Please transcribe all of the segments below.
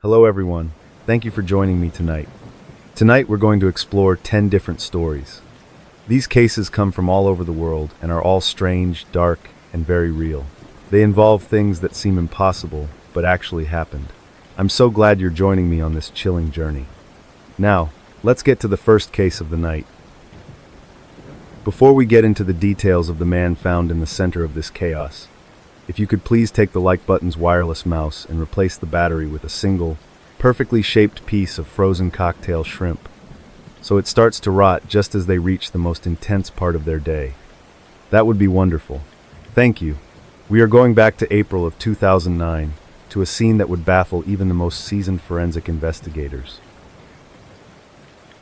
Hello everyone, thank you for joining me tonight. Tonight we're going to explore 10 different stories. These cases come from all over the world and are all strange, dark, and very real. They involve things that seem impossible, but actually happened. I'm so glad you're joining me on this chilling journey. Now, let's get to the first case of the night. Before we get into the details of the man found in the center of this chaos, if you could please take the like button's wireless mouse and replace the battery with a single, perfectly shaped piece of frozen cocktail shrimp, so it starts to rot just as they reach the most intense part of their day. That would be wonderful. Thank you. We are going back to April of 2009, to a scene that would baffle even the most seasoned forensic investigators.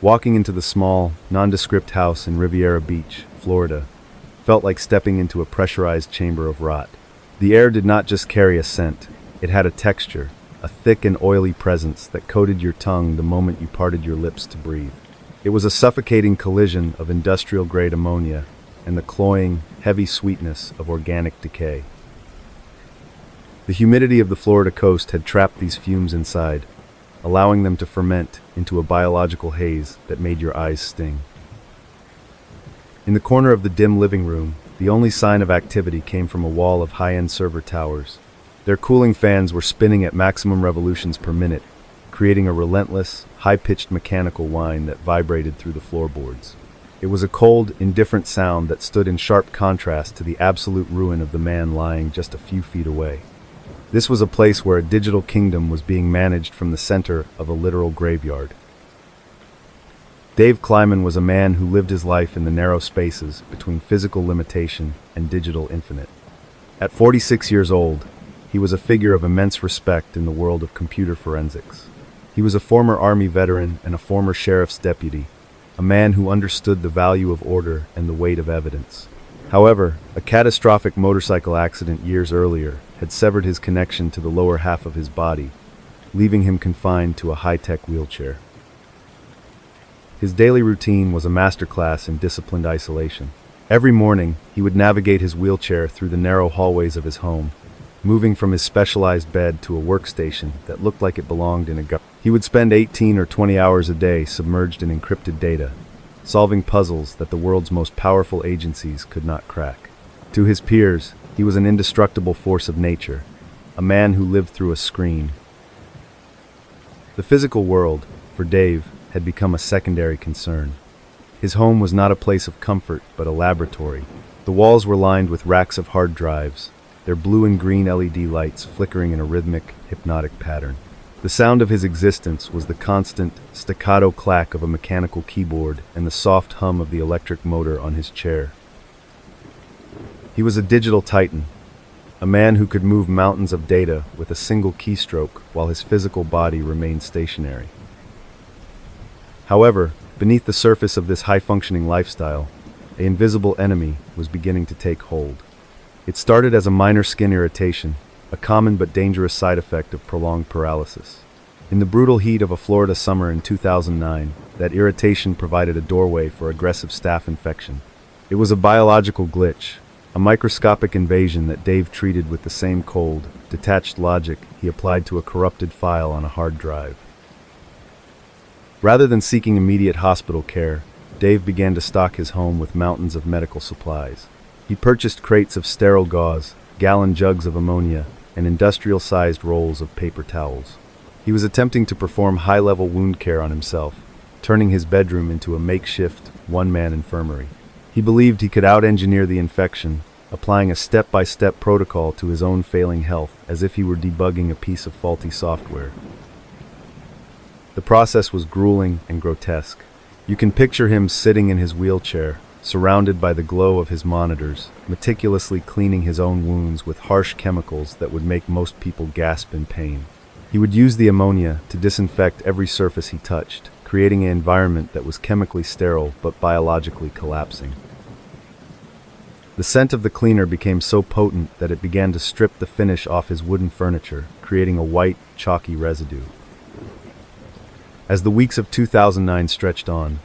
Walking into the small, nondescript house in Riviera Beach, Florida, felt like stepping into a pressurized chamber of rot. The air did not just carry a scent, it had a texture, a thick and oily presence that coated your tongue the moment you parted your lips to breathe. It was a suffocating collision of industrial-grade ammonia and the cloying, heavy sweetness of organic decay. The humidity of the Florida coast had trapped these fumes inside, allowing them to ferment into a biological haze that made your eyes sting. In the corner of the dim living room, the only sign of activity came from a wall of high-end server towers. Their cooling fans were spinning at maximum revolutions per minute, creating a relentless, high-pitched mechanical whine that vibrated through the floorboards. It was a cold, indifferent sound that stood in sharp contrast to the absolute ruin of the man lying just a few feet away. This was a place where a digital kingdom was being managed from the center of a literal graveyard. Dave Kleiman was a man who lived his life in the narrow spaces between physical limitation and digital infinite. At 46 years old, he was a figure of immense respect in the world of computer forensics. He was a former Army veteran and a former sheriff's deputy, a man who understood the value of order and the weight of evidence. However, a catastrophic motorcycle accident years earlier had severed his connection to the lower half of his body, leaving him confined to a high-tech wheelchair. His daily routine was a masterclass in disciplined isolation. Every morning, he would navigate his wheelchair through the narrow hallways of his home, moving from his specialized bed to a workstation that looked like it belonged in a gut. He would spend 18 or 20 hours a day submerged in encrypted data, solving puzzles that the world's most powerful agencies could not crack. To his peers, he was an indestructible force of nature, a man who lived through a screen. The physical world, for Dave, had become a secondary concern. His home was not a place of comfort, but a laboratory. The walls were lined with racks of hard drives, their blue and green LED lights flickering in a rhythmic, hypnotic pattern. The sound of his existence was the constant, staccato clack of a mechanical keyboard and the soft hum of the electric motor on his chair. He was a digital titan, a man who could move mountains of data with a single keystroke while his physical body remained stationary. However, beneath the surface of this high-functioning lifestyle, an invisible enemy was beginning to take hold. It started as a minor skin irritation, a common but dangerous side effect of prolonged paralysis. In the brutal heat of a Florida summer in 2009, that irritation provided a doorway for aggressive staph infection. It was a biological glitch, a microscopic invasion that Dave treated with the same cold, detached logic he applied to a corrupted file on a hard drive. Rather than seeking immediate hospital care, Dave began to stock his home with mountains of medical supplies. He purchased crates of sterile gauze, gallon jugs of ammonia, and industrial-sized rolls of paper towels. He was attempting to perform high-level wound care on himself, turning his bedroom into a makeshift, one-man infirmary. He believed he could out-engineer the infection, applying a step-by-step protocol to his own failing health as if he were debugging a piece of faulty software. The process was grueling and grotesque. You can picture him sitting in his wheelchair, surrounded by the glow of his monitors, meticulously cleaning his own wounds with harsh chemicals that would make most people gasp in pain. He would use the ammonia to disinfect every surface he touched, creating an environment that was chemically sterile but biologically collapsing. The scent of the cleaner became so potent that it began to strip the finish off his wooden furniture, creating a white, chalky residue. As the weeks of 2009 stretched on,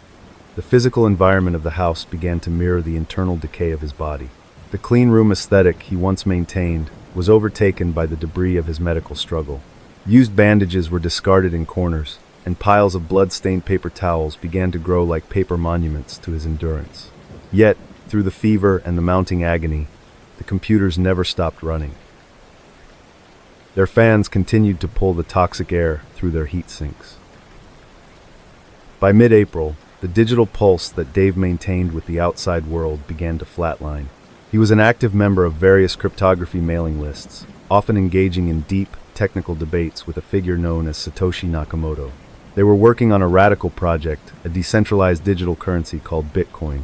the physical environment of the house began to mirror the internal decay of his body. The clean room aesthetic he once maintained was overtaken by the debris of his medical struggle. Used bandages were discarded in corners, and piles of blood-stained paper towels began to grow like paper monuments to his endurance. Yet, through the fever and the mounting agony, the computers never stopped running. Their fans continued to pull the toxic air through their heat sinks. By mid-April, the digital pulse that Dave maintained with the outside world began to flatline. He was an active member of various cryptography mailing lists, often engaging in deep, technical debates with a figure known as Satoshi Nakamoto. They were working on a radical project, a decentralized digital currency called Bitcoin.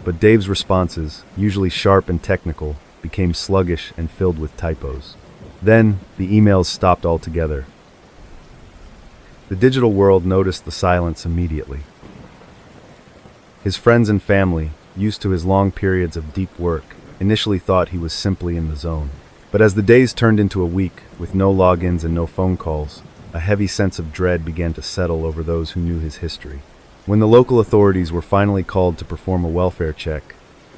But Dave's responses, usually sharp and technical, became sluggish and filled with typos. Then, the emails stopped altogether. The digital world noticed the silence immediately. His friends and family, used to his long periods of deep work, initially thought he was simply in the zone. But as the days turned into a week, with no logins and no phone calls, a heavy sense of dread began to settle over those who knew his history. When the local authorities were finally called to perform a welfare check,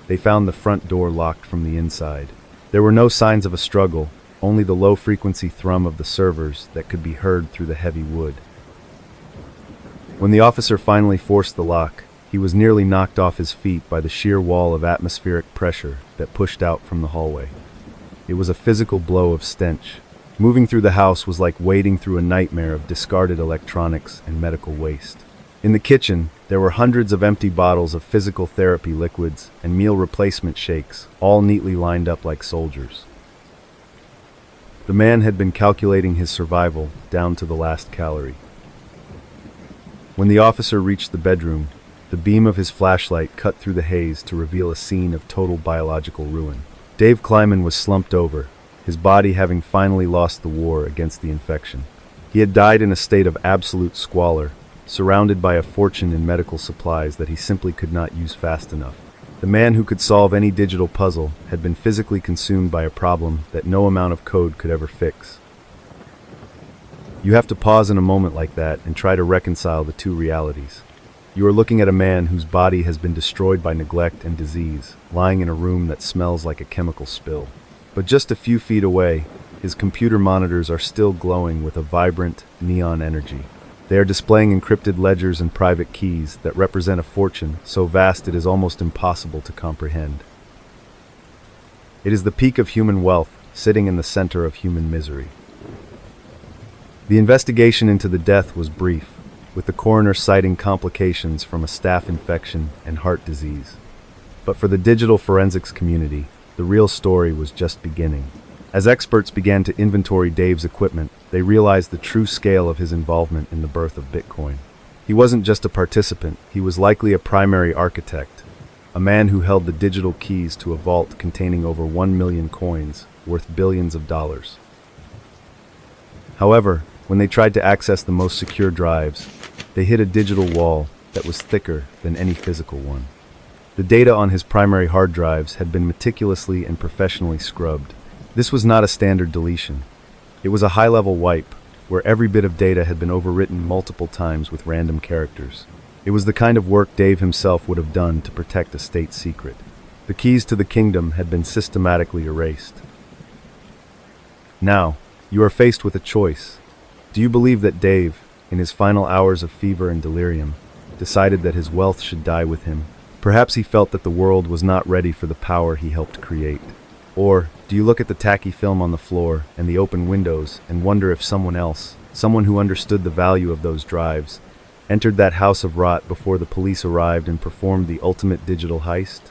they found the front door locked from the inside. There were no signs of a struggle, only the low-frequency thrum of the servers that could be heard through the heavy wood. When the officer finally forced the lock, he was nearly knocked off his feet by the sheer wall of atmospheric pressure that pushed out from the hallway. It was a physical blow of stench. Moving through the house was like wading through a nightmare of discarded electronics and medical waste. In the kitchen, there were hundreds of empty bottles of physical therapy liquids and meal replacement shakes, all neatly lined up like soldiers. The man had been calculating his survival down to the last calorie. When the officer reached the bedroom, the beam of his flashlight cut through the haze to reveal a scene of total biological ruin. Dave Kleiman was slumped over, his body having finally lost the war against the infection. He had died in a state of absolute squalor, surrounded by a fortune in medical supplies that he simply could not use fast enough. The man who could solve any digital puzzle had been physically consumed by a problem that no amount of code could ever fix. You have to pause in a moment like that and try to reconcile the two realities. You are looking at a man whose body has been destroyed by neglect and disease, lying in a room that smells like a chemical spill. But just a few feet away, his computer monitors are still glowing with a vibrant, neon energy. They are displaying encrypted ledgers and private keys that represent a fortune so vast it is almost impossible to comprehend. It is the peak of human wealth, sitting in the center of human misery. The investigation into the death was brief, with the coroner citing complications from a staph infection and heart disease. But for the digital forensics community, the real story was just beginning. As experts began to inventory Dave's equipment, they realized the true scale of his involvement in the birth of Bitcoin. He wasn't just a participant, he was likely a primary architect, a man who held the digital keys to a vault containing over 1 million coins, worth billions of dollars. However, when they tried to access the most secure drives, they hit a digital wall that was thicker than any physical one. The data on his primary hard drives had been meticulously and professionally scrubbed. This was not a standard deletion. It was a high-level wipe, where every bit of data had been overwritten multiple times with random characters. It was the kind of work Dave himself would have done to protect a state secret. The keys to the kingdom had been systematically erased. Now, you are faced with a choice. Do you believe that Dave, in his final hours of fever and delirium, decided that his wealth should die with him? Perhaps he felt that the world was not ready for the power he helped create. Or, do you look at the tacky film on the floor and the open windows and wonder if someone else, someone who understood the value of those drives, entered that house of rot before the police arrived and performed the ultimate digital heist?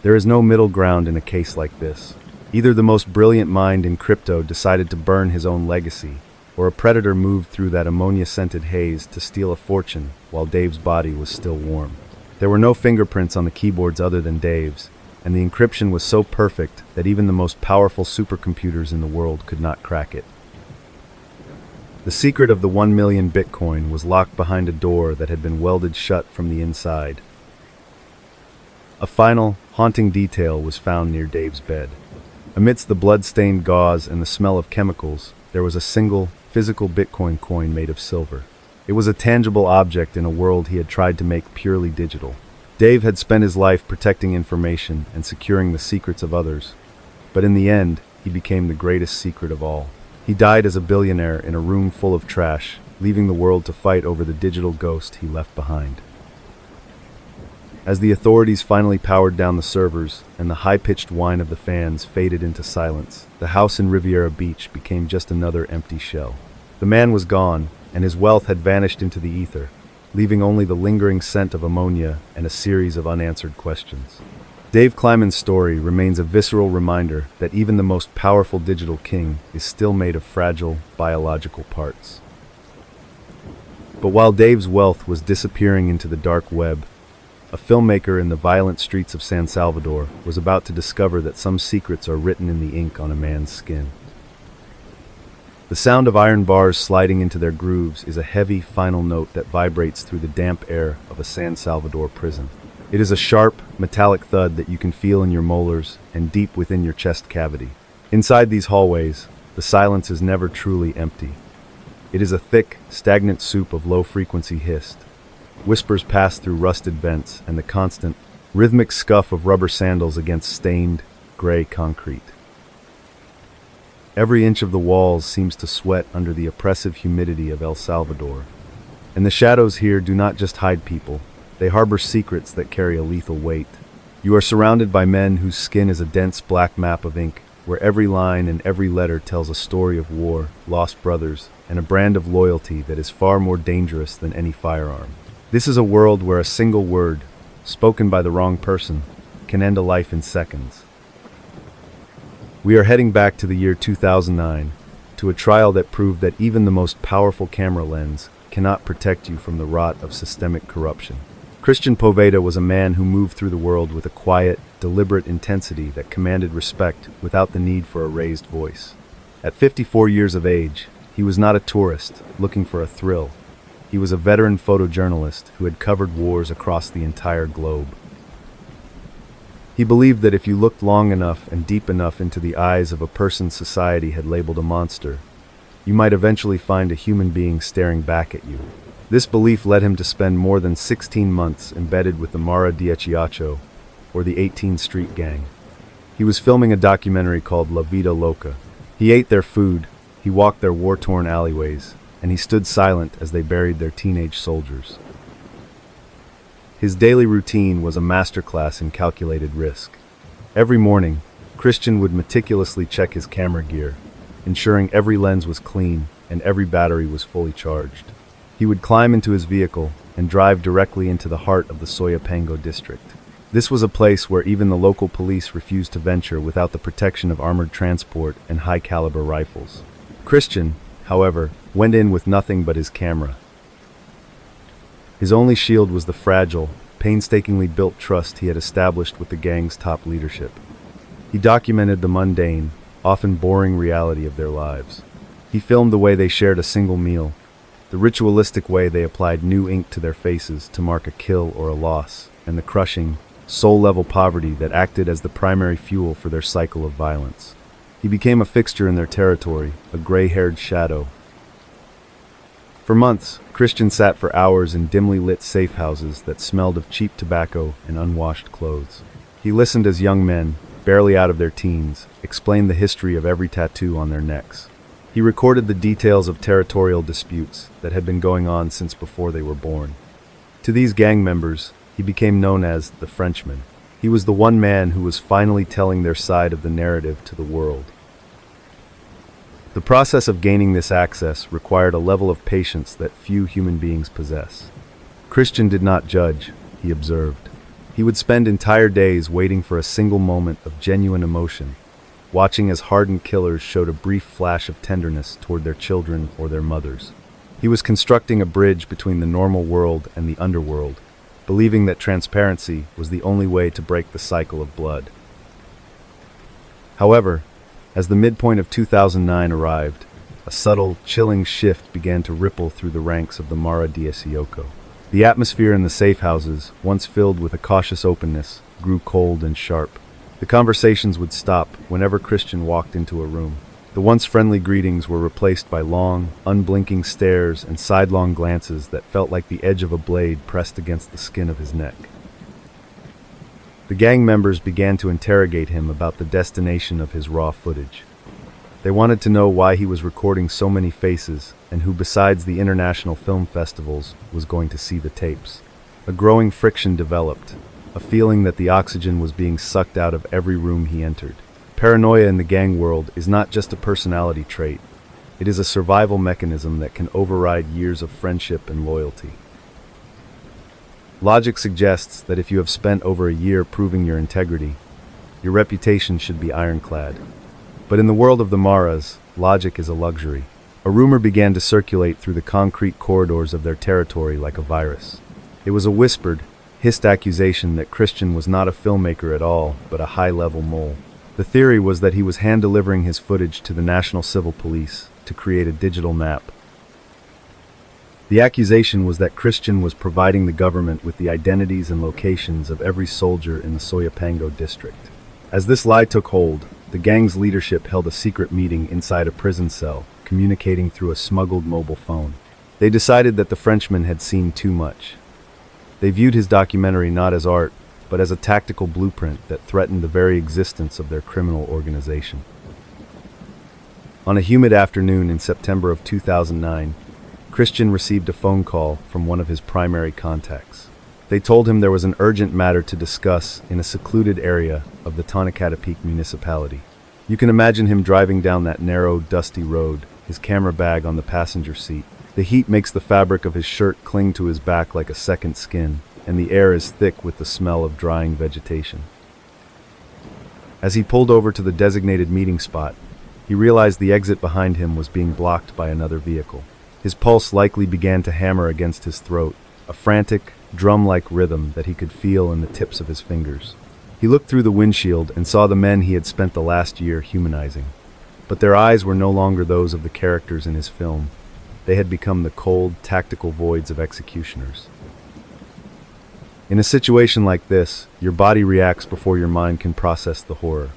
There is no middle ground in a case like this. Either the most brilliant mind in crypto decided to burn his own legacy, or a predator moved through that ammonia-scented haze to steal a fortune while Dave's body was still warm. There were no fingerprints on the keyboards other than Dave's, and the encryption was so perfect that even the most powerful supercomputers in the world could not crack it. The secret of the 1 million Bitcoin was locked behind a door that had been welded shut from the inside. A final, haunting detail was found near Dave's bed. Amidst the blood-stained gauze and the smell of chemicals, there was a single, physical Bitcoin coin made of silver. It was a tangible object in a world he had tried to make purely digital. Dave had spent his life protecting information and securing the secrets of others, but in the end, he became the greatest secret of all. He died as a billionaire in a room full of trash, leaving the world to fight over the digital ghost he left behind. As the authorities finally powered down the servers and the high-pitched whine of the fans faded into silence, the house in Riviera Beach became just another empty shell. The man was gone, and his wealth had vanished into the ether, leaving only the lingering scent of ammonia and a series of unanswered questions. Dave Kleiman's story remains a visceral reminder that even the most powerful digital king is still made of fragile, biological parts. But while Dave's wealth was disappearing into the dark web, a filmmaker in the violent streets of San Salvador was about to discover that some secrets are written in the ink on a man's skin. The sound of iron bars sliding into their grooves is a heavy, final note that vibrates through the damp air of a San Salvador prison. It is a sharp, metallic thud that you can feel in your molars and deep within your chest cavity. Inside these hallways, the silence is never truly empty. It is a thick, stagnant soup of low-frequency hiss. Whispers pass through rusted vents and the constant, rhythmic scuff of rubber sandals against stained, gray concrete. Every inch of the walls seems to sweat under the oppressive humidity of El Salvador. And the shadows here do not just hide people, they harbor secrets that carry a lethal weight. You are surrounded by men whose skin is a dense black map of ink, where every line and every letter tells a story of war, lost brothers, and a brand of loyalty that is far more dangerous than any firearm. This is a world where a single word, spoken by the wrong person, can end a life in seconds. We are heading back to the year 2009, to a trial that proved that even the most powerful camera lens cannot protect you from the rot of systemic corruption. Christian Poveda was a man who moved through the world with a quiet, deliberate intensity that commanded respect without the need for a raised voice. At 54 years of age, he was not a tourist looking for a thrill. He was a veteran photojournalist who had covered wars across the entire globe. He believed that if you looked long enough and deep enough into the eyes of a person society had labeled a monster, you might eventually find a human being staring back at you. This belief led him to spend more than 16 months embedded with the Mara 18, or the 18th Street Gang. He was filming a documentary called La Vida Loca. He ate their food, he walked their war-torn alleyways, and he stood silent as they buried their teenage soldiers. His daily routine was a masterclass in calculated risk. Every morning, Christian would meticulously check his camera gear, ensuring every lens was clean and every battery was fully charged. He would climb into his vehicle and drive directly into the heart of the Soyapango district. This was a place where even the local police refused to venture without the protection of armored transport and high-caliber rifles. Christian, however, went in with nothing but his camera. His only shield was the fragile, painstakingly built trust he had established with the gang's top leadership. He documented the mundane, often boring reality of their lives. He filmed the way they shared a single meal, the ritualistic way they applied new ink to their faces to mark a kill or a loss, and the crushing, soul-level poverty that acted as the primary fuel for their cycle of violence. He became a fixture in their territory, a gray-haired shadow. For months, Christian sat for hours in dimly lit safe houses that smelled of cheap tobacco and unwashed clothes. He listened as young men, barely out of their teens, explained the history of every tattoo on their necks. He recorded the details of territorial disputes that had been going on since before they were born. To these gang members, he became known as the Frenchman. He was the one man who was finally telling their side of the narrative to the world. The process of gaining this access required a level of patience that few human beings possess. Christian did not judge, he observed. He would spend entire days waiting for a single moment of genuine emotion, watching as hardened killers showed a brief flash of tenderness toward their children or their mothers. He was constructing a bridge between the normal world and the underworld, believing that transparency was the only way to break the cycle of blood. However, as the midpoint of 2009 arrived, a subtle, chilling shift began to ripple through the ranks of the Mara 18. The atmosphere in the safe houses, once filled with a cautious openness, grew cold and sharp. The conversations would stop whenever Christian walked into a room. The once friendly greetings were replaced by long, unblinking stares and sidelong glances that felt like the edge of a blade pressed against the skin of his neck. The gang members began to interrogate him about the destination of his raw footage. They wanted to know why he was recording so many faces, and who besides the international film festivals was going to see the tapes. A growing friction developed, a feeling that the oxygen was being sucked out of every room he entered. Paranoia in the gang world is not just a personality trait, it is a survival mechanism that can override years of friendship and loyalty. Logic suggests that if you have spent over a year proving your integrity, your reputation should be ironclad. But in the world of the Maras, logic is a luxury. A rumor began to circulate through the concrete corridors of their territory like a virus. It was a whispered, hissed accusation that Christian was not a filmmaker at all, but a high-level mole. The theory was that he was hand-delivering his footage to the National Civil Police to create a digital map. The accusation was that Christian was providing the government with the identities and locations of every soldier in the Soyapango district. As this lie took hold, the gang's leadership held a secret meeting inside a prison cell, communicating through a smuggled mobile phone. They decided that the Frenchman had seen too much. They viewed his documentary not as art, but as a tactical blueprint that threatened the very existence of their criminal organization. On a humid afternoon in September of 2009, Christian received a phone call from one of his primary contacts. They told him there was an urgent matter to discuss in a secluded area of the Tanacata municipality. You can imagine him driving down that narrow, dusty road, his camera bag on the passenger seat. The heat makes the fabric of his shirt cling to his back like a second skin, and the air is thick with the smell of drying vegetation. As he pulled over to the designated meeting spot, he realized the exit behind him was being blocked by another vehicle. His pulse likely began to hammer against his throat, a frantic, drum-like rhythm that he could feel in the tips of his fingers. He looked through the windshield and saw the men he had spent the last year humanizing. But their eyes were no longer those of the characters in his film. They had become the cold, tactical voids of executioners. In a situation like this, your body reacts before your mind can process the horror.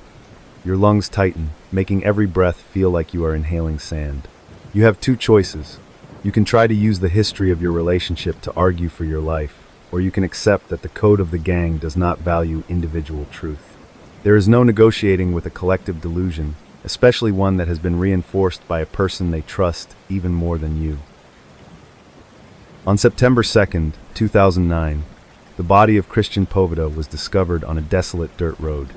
Your lungs tighten, making every breath feel like you are inhaling sand. You have two choices. You can try to use the history of your relationship to argue for your life, or you can accept that the code of the gang does not value individual truth. There is no negotiating with a collective delusion, especially one that has been reinforced by a person they trust even more than you. On September 2nd, 2009, the body of Christian Poveda was discovered on a desolate dirt road.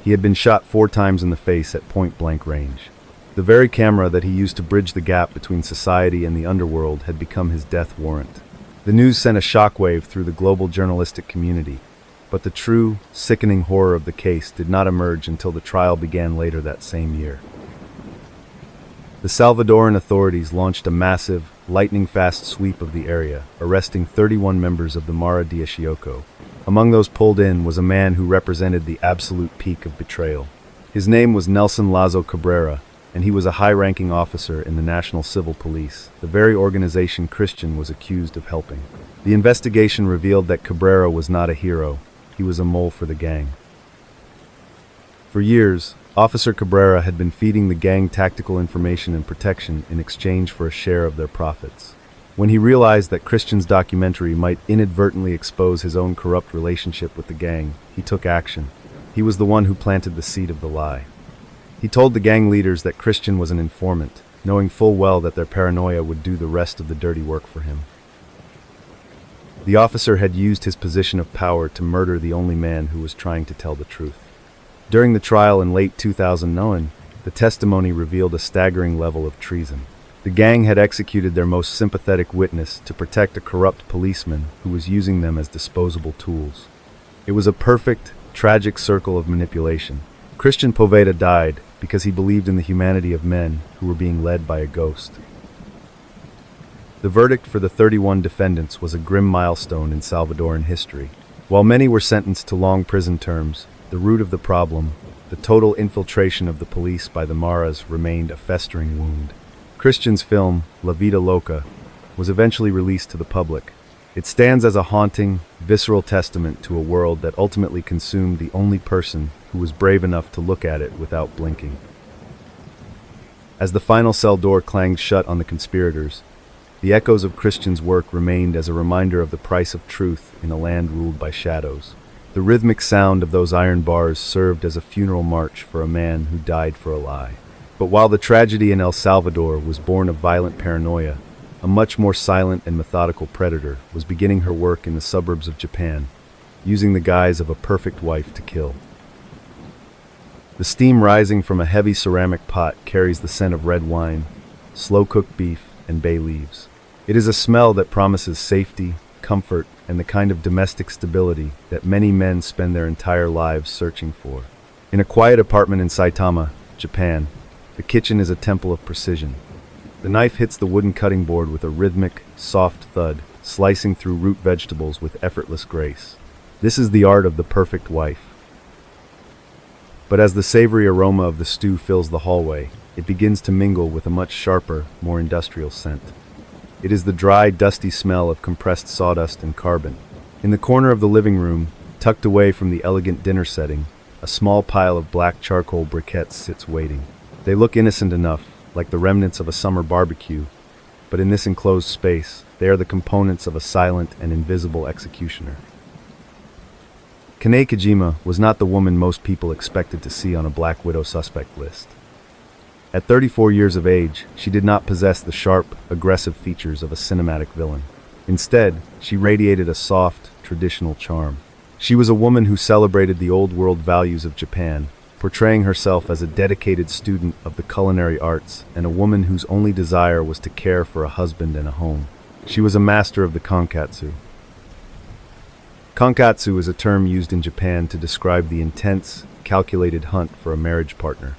He had been shot 4 times in the face at point-blank range. The very camera that he used to bridge the gap between society and the underworld had become his death warrant. The news sent a shockwave through the global journalistic community, but the true, sickening horror of the case did not emerge until the trial began later that same year. The Salvadoran authorities launched a massive, lightning-fast sweep of the area, arresting 31 members of the Mara de Ixioco. Among those pulled in was a man who represented the absolute peak of betrayal. His name was Nelson Lazo Cabrera, and he was a high-ranking officer in the National Civil Police, the very organization Christian was accused of helping. The investigation revealed that Cabrera was not a hero, he was a mole for the gang. For years, Officer Cabrera had been feeding the gang tactical information and protection in exchange for a share of their profits. When he realized that Christian's documentary might inadvertently expose his own corrupt relationship with the gang, he took action. He was the one who planted the seed of the lie. He told the gang leaders that Christian was an informant, knowing full well that their paranoia would do the rest of the dirty work for him. The officer had used his position of power to murder the only man who was trying to tell the truth. During the trial in late 2009, the testimony revealed a staggering level of treason. The gang had executed their most sympathetic witness to protect a corrupt policeman who was using them as disposable tools. It was a perfect, tragic circle of manipulation. Christian Poveda died because he believed in the humanity of men who were being led by a ghost. The verdict for the 31 defendants was a grim milestone in Salvadoran history. While many were sentenced to long prison terms, the root of the problem, the total infiltration of the police by the Maras, remained a festering wound. Christian's film, La Vida Loca, was eventually released to the public. It stands as a haunting, visceral testament to a world that ultimately consumed the only person who was brave enough to look at it without blinking. As the final cell door clanged shut on the conspirators, the echoes of Christian's work remained as a reminder of the price of truth in a land ruled by shadows. The rhythmic sound of those iron bars served as a funeral march for a man who died for a lie. But while the tragedy in El Salvador was born of violent paranoia, a much more silent and methodical predator was beginning her work in the suburbs of Japan, using the guise of a perfect wife to kill. The steam rising from a heavy ceramic pot carries the scent of red wine, slow-cooked beef, and bay leaves. It is a smell that promises safety, comfort, and the kind of domestic stability that many men spend their entire lives searching for. In a quiet apartment in Saitama, Japan, the kitchen is a temple of precision. The knife hits the wooden cutting board with a rhythmic, soft thud, slicing through root vegetables with effortless grace. This is the art of the perfect wife. But as the savory aroma of the stew fills the hallway, it begins to mingle with a much sharper, more industrial scent. It is the dry, dusty smell of compressed sawdust and carbon. In the corner of the living room, tucked away from the elegant dinner setting, a small pile of black charcoal briquettes sits waiting. They look innocent enough, like the remnants of a summer barbecue, but in this enclosed space, they are the components of a silent and invisible executioner. Kane Kojima was not the woman most people expected to see on a Black Widow suspect list. At 34 years of age, she did not possess the sharp, aggressive features of a cinematic villain. Instead, she radiated a soft, traditional charm. She was a woman who celebrated the old-world values of Japan, portraying herself as a dedicated student of the culinary arts and a woman whose only desire was to care for a husband and a home. She was a master of the konkatsu. Konkatsu is a term used in Japan to describe the intense, calculated hunt for a marriage partner.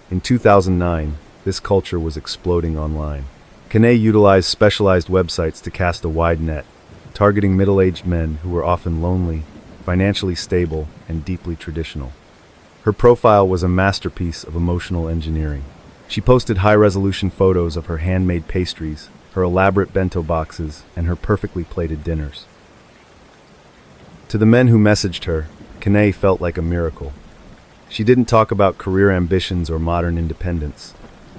In 2009, this culture was exploding online. Kane utilized specialized websites to cast a wide net, targeting middle-aged men who were often lonely, financially stable, and deeply traditional. Her profile was a masterpiece of emotional engineering. She posted high-resolution photos of her handmade pastries, her elaborate bento boxes, and her perfectly plated dinners. To the men who messaged her, Kane felt like a miracle. She didn't talk about career ambitions or modern independence.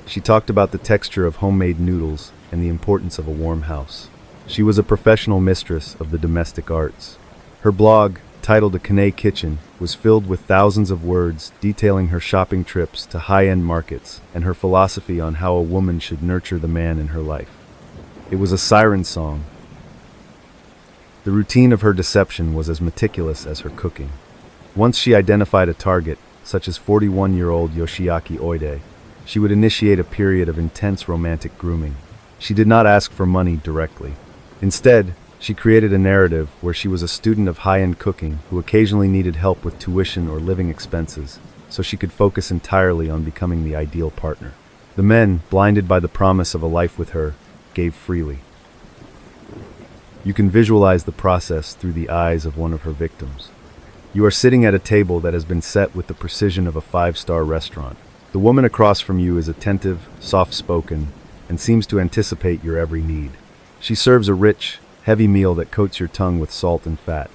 She talked about the texture of homemade noodles and the importance of a warm house. She was a professional mistress of the domestic arts. Her blog, titled A Kane Kitchen, was filled with thousands of words detailing her shopping trips to high-end markets and her philosophy on how a woman should nurture the man in her life. It was a siren song. The routine of her deception was as meticulous as her cooking. Once she identified a target, such as 41-year-old Yoshiaki Oide, she would initiate a period of intense romantic grooming. She did not ask for money directly. Instead, she created a narrative where she was a student of high-end cooking who occasionally needed help with tuition or living expenses, so she could focus entirely on becoming the ideal partner. The men, blinded by the promise of a life with her, gave freely. You can visualize the process through the eyes of one of her victims. You are sitting at a table that has been set with the precision of a five-star restaurant. The woman across from you is attentive, soft-spoken, and seems to anticipate your every need. She serves a rich, heavy meal that coats your tongue with salt and fat.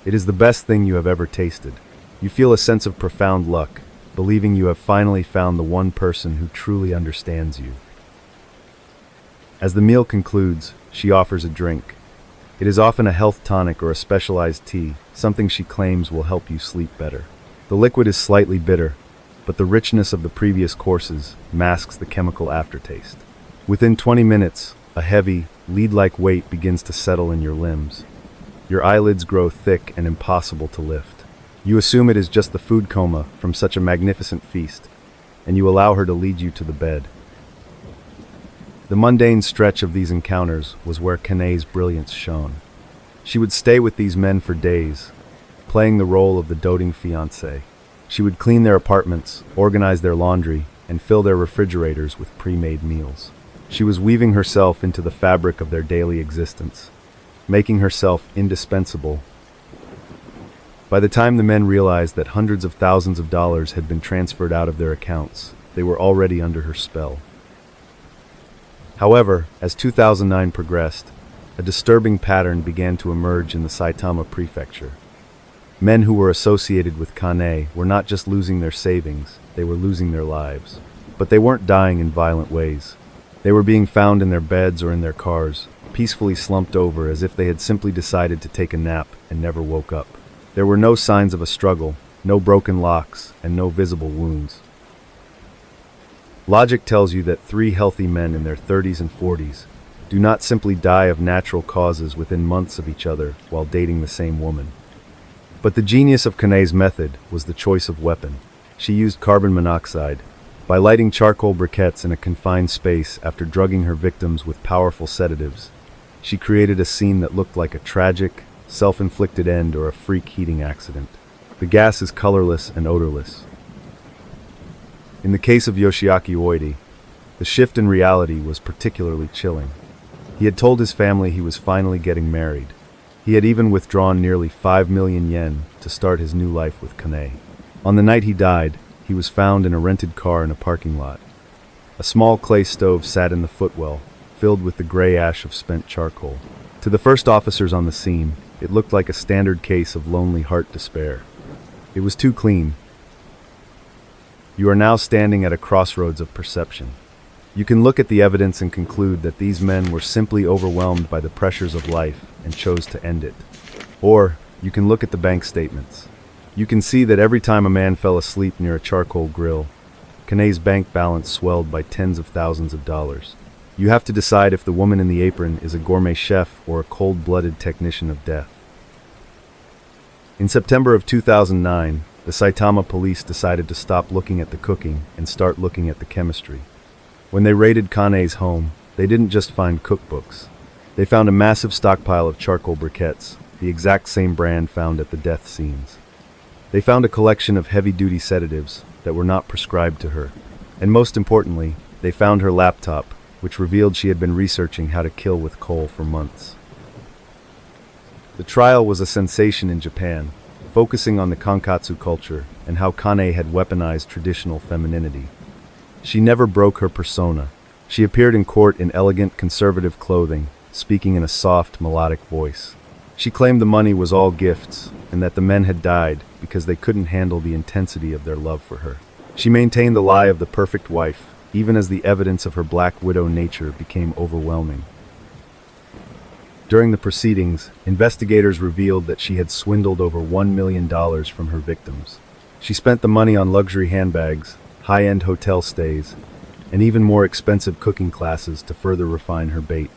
It is the best thing you have ever tasted. You feel a sense of profound luck, believing you have finally found the one person who truly understands you. As the meal concludes, she offers a drink. It is often a health tonic or a specialized tea, something she claims will help you sleep better. The liquid is slightly bitter, but the richness of the previous courses masks the chemical aftertaste. Within 20 minutes, a heavy, lead-like weight begins to settle in your limbs. Your eyelids grow thick and impossible to lift. You assume it is just the food coma from such a magnificent feast, and you allow her to lead you to the bed. The mundane stretch of these encounters was where Kane's brilliance shone. She would stay with these men for days, playing the role of the doting fiancé. She would clean their apartments, organize their laundry, and fill their refrigerators with pre-made meals. She was weaving herself into the fabric of their daily existence, making herself indispensable. By the time the men realized that hundreds of thousands of dollars had been transferred out of their accounts, they were already under her spell. However, as 2009 progressed, a disturbing pattern began to emerge in the Saitama prefecture. Men who were associated with Kane were not just losing their savings, they were losing their lives. But they weren't dying in violent ways. They were being found in their beds or in their cars, peacefully slumped over as if they had simply decided to take a nap and never woke up. There were no signs of a struggle, no broken locks, and no visible wounds. Logic tells you that 3 healthy men in their 30s and 40s do not simply die of natural causes within months of each other while dating the same woman. But the genius of Kanay's method was the choice of weapon. She used carbon monoxide. By lighting charcoal briquettes in a confined space after drugging her victims with powerful sedatives, she created a scene that looked like a tragic, self-inflicted end or a freak heating accident. The gas is colorless and odorless. In the case of Yoshiaki Oide, the shift in reality was particularly chilling. He had told his family he was finally getting married. He had even withdrawn nearly 5 million yen to start his new life with Kanay. On the night he died, he was found in a rented car in a parking lot. A small clay stove sat in the footwell, filled with the gray ash of spent charcoal. To the first officers on the scene, it looked like a standard case of lonely heart despair. It was too clean. You are now standing at a crossroads of perception. You can look at the evidence and conclude that these men were simply overwhelmed by the pressures of life and chose to end it. Or, you can look at the bank statements. You can see that every time a man fell asleep near a charcoal grill, Kanay's bank balance swelled by tens of thousands of dollars. You have to decide if the woman in the apron is a gourmet chef or a cold-blooded technician of death. In September of 2009, the Saitama police decided to stop looking at the cooking and start looking at the chemistry. When they raided Kanay's home, they didn't just find cookbooks. They found a massive stockpile of charcoal briquettes, the exact same brand found at the death scenes. They found a collection of heavy-duty sedatives that were not prescribed to her. And most importantly, they found her laptop, which revealed she had been researching how to kill with coal for months. The trial was a sensation in Japan, focusing on the Kankatsu culture and how Kanay had weaponized traditional femininity. She never broke her persona. She appeared in court in elegant, conservative clothing, speaking in a soft, melodic voice. She claimed the money was all gifts, and that the men had died because they couldn't handle the intensity of their love for her. She maintained the lie of the perfect wife, even as the evidence of her black widow nature became overwhelming. During the proceedings, investigators revealed that she had swindled over $1 million from her victims. She spent the money on luxury handbags, high-end hotel stays, and even more expensive cooking classes to further refine her bait.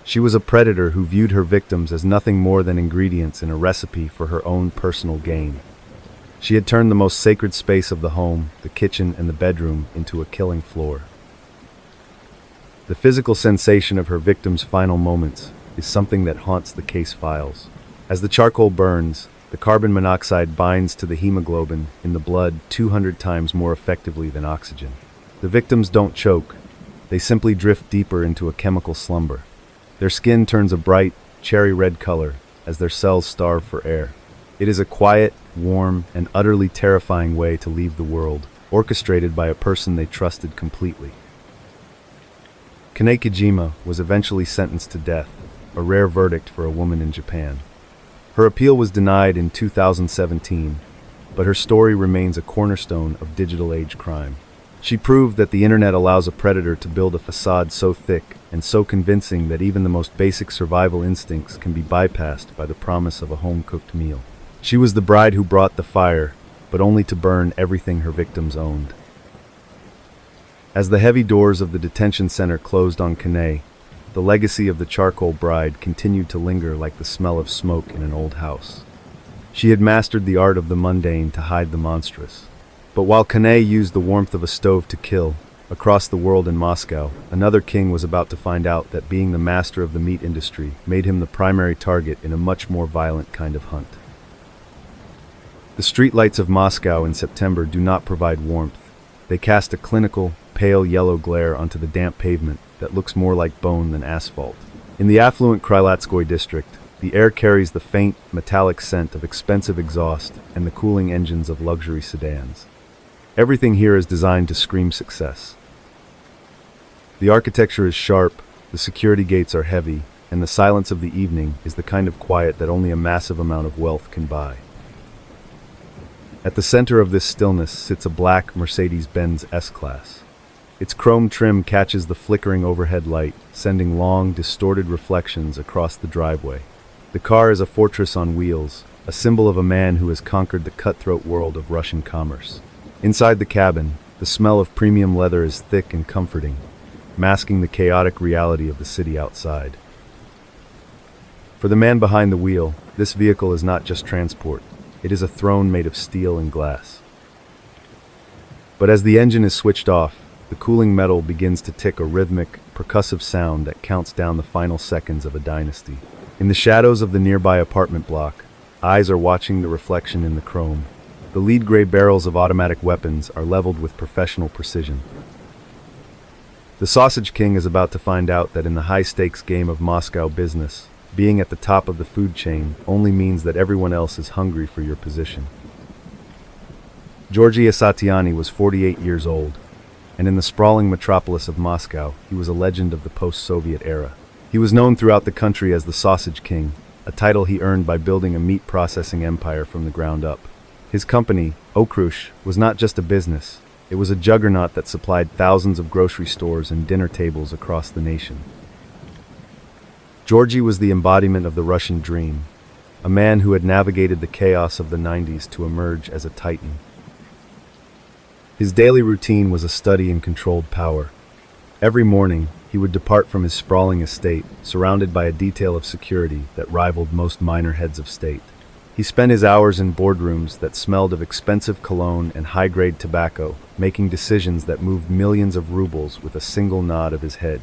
She was a predator who viewed her victims as nothing more than ingredients in a recipe for her own personal gain. She had turned the most sacred space of the home, the kitchen and the bedroom, into a killing floor. The physical sensation of her victims' final moments is something that haunts the case files. As the charcoal burns, the carbon monoxide binds to the hemoglobin in the blood 200 times more effectively than oxygen. The victims don't choke, they simply drift deeper into a chemical slumber. Their skin turns a bright, cherry red color as their cells starve for air. It is a quiet, warm, and utterly terrifying way to leave the world, orchestrated by a person they trusted completely. Kanay Kijima was eventually sentenced to death, a rare verdict for a woman in Japan. Her appeal was denied in 2017, but her story remains a cornerstone of digital age crime. She proved that the internet allows a predator to build a facade so thick and so convincing that even the most basic survival instincts can be bypassed by the promise of a home-cooked meal. She was the bride who brought the fire, but only to burn everything her victims owned. As the heavy doors of the detention center closed on Kanay, the legacy of the charcoal bride continued to linger like the smell of smoke in an old house. She had mastered the art of the mundane to hide the monstrous. But while Kanay used the warmth of a stove to kill, across the world in Moscow, another king was about to find out that being the master of the meat industry made him the primary target in a much more violent kind of hunt. The streetlights of Moscow in September do not provide warmth. They cast a clinical, pale yellow glare onto the damp pavement that looks more like bone than asphalt. In the affluent Krylatskoye district, the air carries the faint, metallic scent of expensive exhaust and the cooling engines of luxury sedans. Everything here is designed to scream success. The architecture is sharp, the security gates are heavy, and the silence of the evening is the kind of quiet that only a massive amount of wealth can buy. At the center of this stillness sits a black Mercedes-Benz S-Class. Its chrome trim catches the flickering overhead light, sending long, distorted reflections across the driveway. The car is a fortress on wheels, a symbol of a man who has conquered the cutthroat world of Russian commerce. Inside the cabin, The smell of premium leather is thick and comforting, masking the chaotic reality of the city outside. For the man behind the wheel, this vehicle is not just transport. It is a throne made of steel and glass. But as the engine is switched off, the cooling metal begins to tick a rhythmic, percussive sound that counts down the final seconds of a dynasty. In the shadows of the nearby apartment block, eyes are watching the reflection in the chrome. The lead gray barrels of automatic weapons are leveled with professional precision. The Sausage King is about to find out that in the high-stakes game of Moscow business, being at the top of the food chain only means that everyone else is hungry for your position. Georgy Asatiani was 48 years old, and in the sprawling metropolis of Moscow, he was a legend of the post-Soviet era. He was known throughout the country as the Sausage King, a title he earned by building a meat processing empire from the ground up. His company, Okrush, was not just a business. It was a juggernaut that supplied thousands of grocery stores and dinner tables across the nation. Georgy was the embodiment of the Russian dream, a man who had navigated the chaos of the 90s to emerge as a titan. His daily routine was a study in controlled power. Every morning, he would depart from his sprawling estate, surrounded by a detail of security that rivaled most minor heads of state. He spent his hours in boardrooms that smelled of expensive cologne and high-grade tobacco, making decisions that moved millions of rubles with a single nod of his head.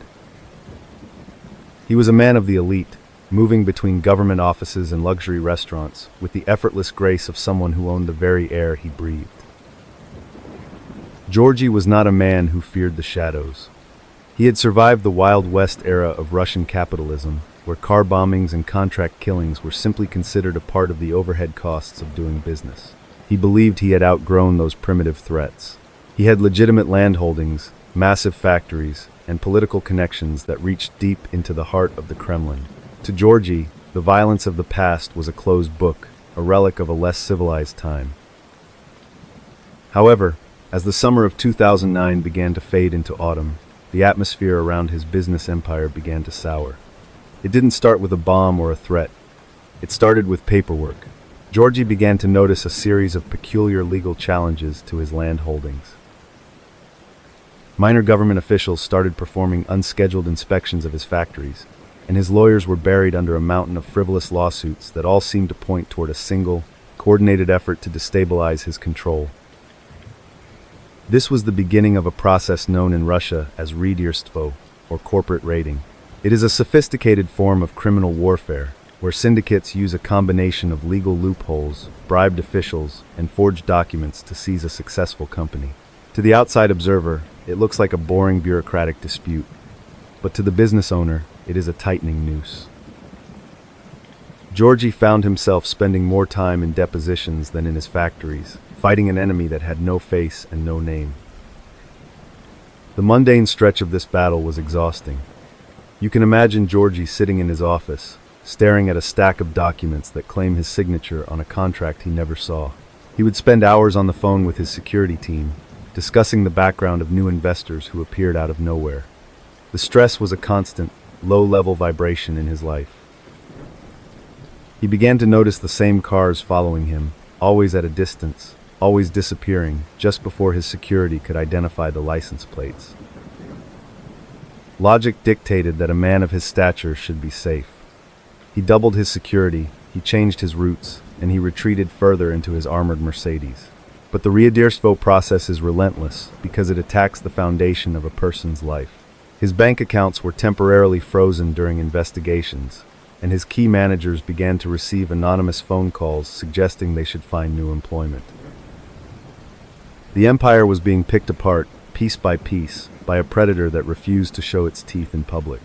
He was a man of the elite, moving between government offices and luxury restaurants with the effortless grace of someone who owned the very air he breathed. Georgy was not a man who feared the shadows. He had survived the Wild West era of Russian capitalism, where car bombings and contract killings were simply considered a part of the overhead costs of doing business. He believed he had outgrown those primitive threats. He had legitimate land holdings, massive factories, and political connections that reached deep into the heart of the Kremlin. To Georgy, the violence of the past was a closed book, a relic of a less civilized time. However, as the summer of 2009 began to fade into autumn, the atmosphere around his business empire began to sour. It didn't start with a bomb or a threat. It started with paperwork. Georgy began to notice a series of peculiar legal challenges to his land holdings. Minor government officials started performing unscheduled inspections of his factories, and his lawyers were buried under a mountain of frivolous lawsuits that all seemed to point toward a single, coordinated effort to destabilize his control. This was the beginning of a process known in Russia as ritualistic, or corporate raiding. It is a sophisticated form of criminal warfare, where syndicates use a combination of legal loopholes, bribed officials, and forged documents to seize a successful company. To the outside observer, it looks like a boring bureaucratic dispute, but to the business owner, it is a tightening noose. Georgy found himself spending more time in depositions than in his factories, fighting an enemy that had no face and no name. The mundane stretch of this battle was exhausting. You can imagine Georgy sitting in his office, staring at a stack of documents that claim his signature on a contract he never saw. He would spend hours on the phone with his security team, discussing the background of new investors who appeared out of nowhere. The stress was a constant, low-level vibration in his life. He began to notice the same cars following him, always at a distance, always disappearing just before his security could identify the license plates. Logic dictated that a man of his stature should be safe. He doubled his security, he changed his routes, and he retreated further into his armored Mercedes. But the ritualistic process is relentless because it attacks the foundation of a person's life. His bank accounts were temporarily frozen during investigations, and his key managers began to receive anonymous phone calls suggesting they should find new employment. The empire was being picked apart, piece by piece, by a predator that refused to show its teeth in public.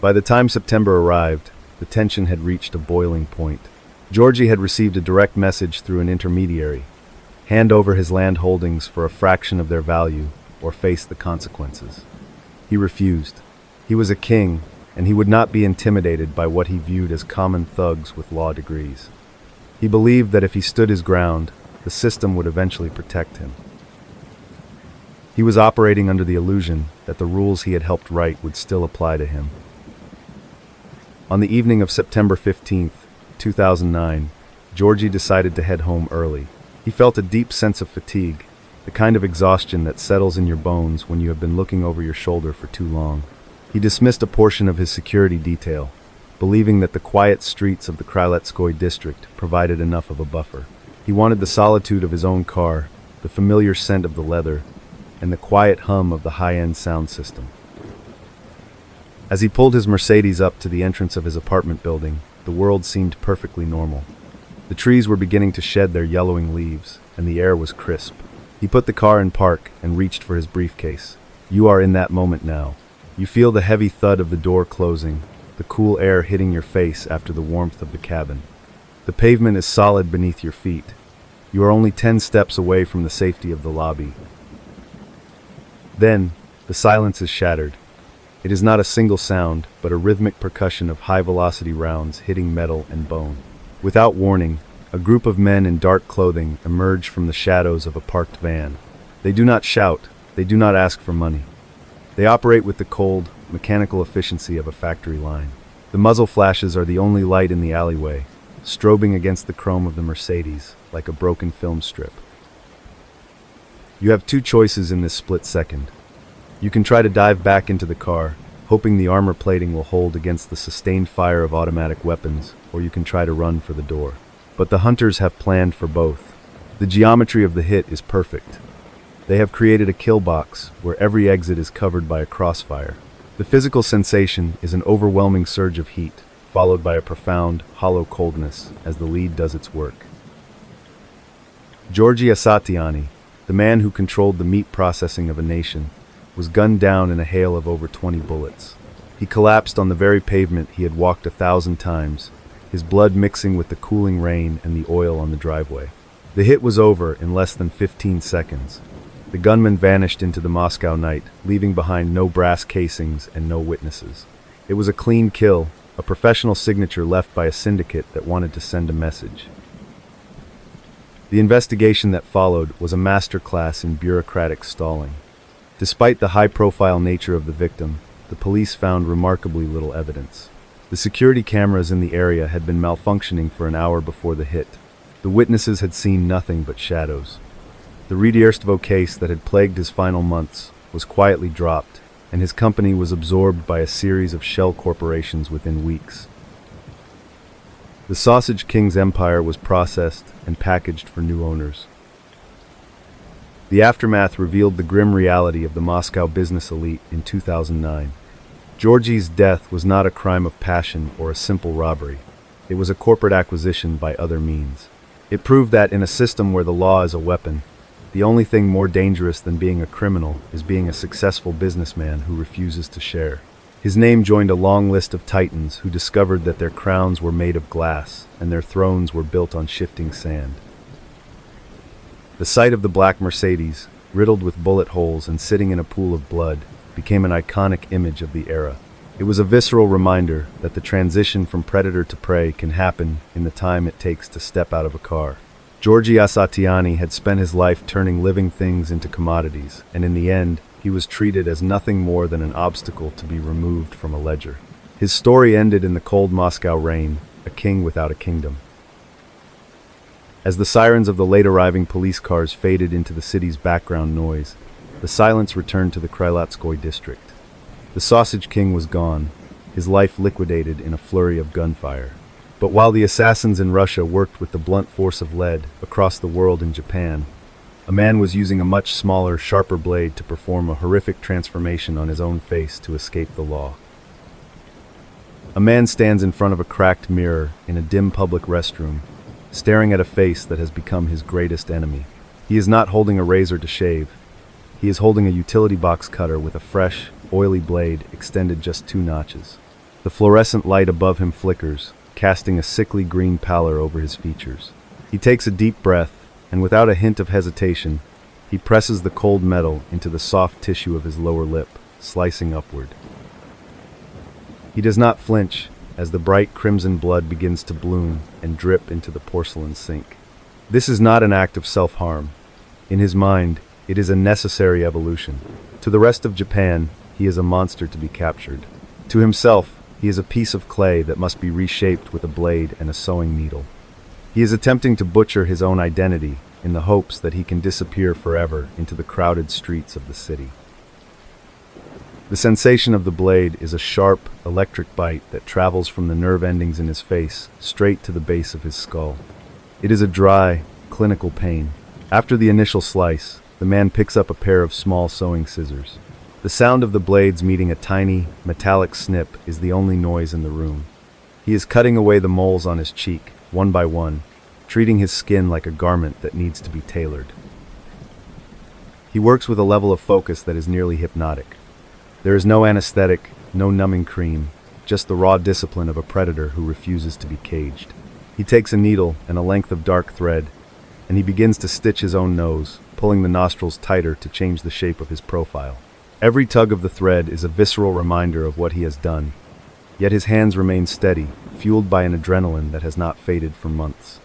By the time September arrived, the tension had reached a boiling point. Georgy had received a direct message through an intermediary: hand over his land holdings for a fraction of their value, or face the consequences. He refused. He was a king, and he would not be intimidated by what he viewed as common thugs with law degrees. He believed that if he stood his ground, the system would eventually protect him. He was operating under the illusion that the rules he had helped write would still apply to him. On the evening of September 15th, 2009, Georgy decided to head home early. He felt a deep sense of fatigue, the kind of exhaustion that settles in your bones when you have been looking over your shoulder for too long. He dismissed a portion of his security detail, believing that the quiet streets of the Kryletskoye district provided enough of a buffer. He wanted the solitude of his own car, the familiar scent of the leather, and the quiet hum of the high-end sound system. As he pulled his Mercedes up to the entrance of his apartment building, the world seemed perfectly normal. The trees were beginning to shed their yellowing leaves, and the air was crisp. He put the car in park and reached for his briefcase. You are in that moment now. You feel the heavy thud of the door closing, the cool air hitting your face after the warmth of the cabin. The pavement is solid beneath your feet. You are only 10 steps away from the safety of the lobby. Then, the silence is shattered. It is not a single sound, but a rhythmic percussion of high-velocity rounds hitting metal and bone. Without warning, a group of men in dark clothing emerge from the shadows of a parked van. They do not shout, they do not ask for money. They operate with the cold, mechanical efficiency of a factory line. The muzzle flashes are the only light in the alleyway, strobing against the chrome of the Mercedes, like a broken film strip. You have two choices in this split second. You can try to dive back into the car, hoping the armor plating will hold against the sustained fire of automatic weapons, or you can try to run for the door. But the hunters have planned for both. The geometry of the hit is perfect. They have created a kill box where every exit is covered by a crossfire. The physical sensation is an overwhelming surge of heat, followed by a profound, hollow coldness as the lead does its work. Georgi Asatiani, the man who controlled the meat processing of a nation, was gunned down in a hail of over 20 bullets. He collapsed on the very pavement he had walked 1,000 times, his blood mixing with the cooling rain and the oil on the driveway. The hit was over in less than 15 seconds. The gunman vanished into the Moscow night, leaving behind no brass casings and no witnesses. It was a clean kill, a professional signature left by a syndicate that wanted to send a message. The investigation that followed was a masterclass in bureaucratic stalling. Despite the high-profile nature of the victim, the police found remarkably little evidence. The security cameras in the area had been malfunctioning for an hour before the hit. The witnesses had seen nothing but shadows. The ritualistic case that had plagued his final months was quietly dropped, and his company was absorbed by a series of shell corporations within weeks. The Sausage King's empire was processed and packaged for new owners. The aftermath revealed the grim reality of the Moscow business elite in 2009. Georgi's death was not a crime of passion or a simple robbery. It was a corporate acquisition by other means. It proved that in a system where the law is a weapon, the only thing more dangerous than being a criminal is being a successful businessman who refuses to share. His name joined a long list of titans who discovered that their crowns were made of glass and their thrones were built on shifting sand. The sight of the black Mercedes, riddled with bullet holes and sitting in a pool of blood, became an iconic image of the era. It was a visceral reminder that the transition from predator to prey can happen in the time it takes to step out of a car. Georgi Asatiani had spent his life turning living things into commodities, and in the end, he was treated as nothing more than an obstacle to be removed from a ledger. His story ended in the cold Moscow rain, a king without a kingdom. As the sirens of the late-arriving police cars faded into the city's background noise, the silence returned to the Kryletskoye district. The Sausage King was gone, his life liquidated in a flurry of gunfire. But while the assassins in Russia worked with the blunt force of lead across the world in Japan, a man was using a much smaller, sharper blade to perform a horrific transformation on his own face to escape the law. A man stands in front of a cracked mirror in a dim public restroom, staring at a face that has become his greatest enemy. He is not holding a razor to shave. He is holding a utility box cutter with a fresh, oily blade extended just 2 notches. The fluorescent light above him flickers, casting a sickly green pallor over his features. He takes a deep breath, and without a hint of hesitation, he presses the cold metal into the soft tissue of his lower lip, slicing upward. He does not flinch as the bright crimson blood begins to bloom and drip into the porcelain sink. This is not an act of self-harm. In his mind, it is a necessary evolution. To the rest of Japan, he is a monster to be captured. To himself, he is a piece of clay that must be reshaped with a blade and a sewing needle. He is attempting to butcher his own identity, in the hopes that he can disappear forever into the crowded streets of the city. The sensation of the blade is a sharp, electric bite that travels from the nerve endings in his face straight to the base of his skull. It is a dry, clinical pain. After the initial slice, the man picks up a pair of small sewing scissors. The sound of the blades meeting a tiny, metallic snip is the only noise in the room. He is cutting away the moles on his cheek, one by one, treating his skin like a garment that needs to be tailored. He works with a level of focus that is nearly hypnotic. There is no anesthetic, no numbing cream, just the raw discipline of a predator who refuses to be caged. He takes a needle and a length of dark thread, and he begins to stitch his own nose, pulling the nostrils tighter to change the shape of his profile. Every tug of the thread is a visceral reminder of what he has done, yet his hands remain steady, fueled by an adrenaline that has not faded for months.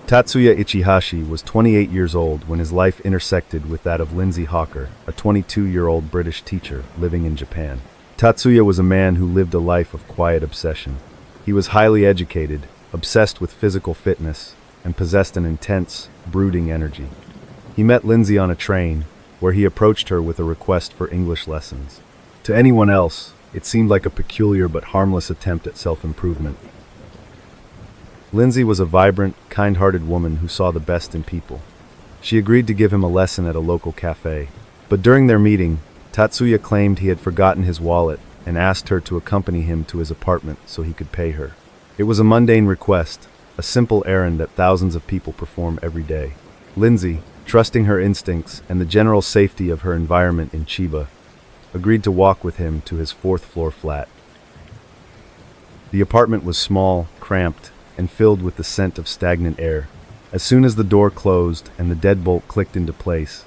Tatsuya Ichihashi was 28 years old when his life intersected with that of Lindsay Hawker, a 22-year-old British teacher living in Japan. Tatsuya was a man who lived a life of quiet obsession. He was highly educated, obsessed with physical fitness, and possessed an intense, brooding energy. He met Lindsay on a train, where he approached her with a request for English lessons. To anyone else, it seemed like a peculiar but harmless attempt at self-improvement. Lindsay was a vibrant, kind-hearted woman who saw the best in people. She agreed to give him a lesson at a local cafe. But during their meeting, Tatsuya claimed he had forgotten his wallet and asked her to accompany him to his apartment so he could pay her. It was a mundane request, a simple errand that thousands of people perform every day. Lindsay, trusting her instincts and the general safety of her environment in Chiba, agreed to walk with him to his fourth-floor flat. The apartment was small, cramped, and filled with the scent of stagnant air. As soon as the door closed and the deadbolt clicked into place,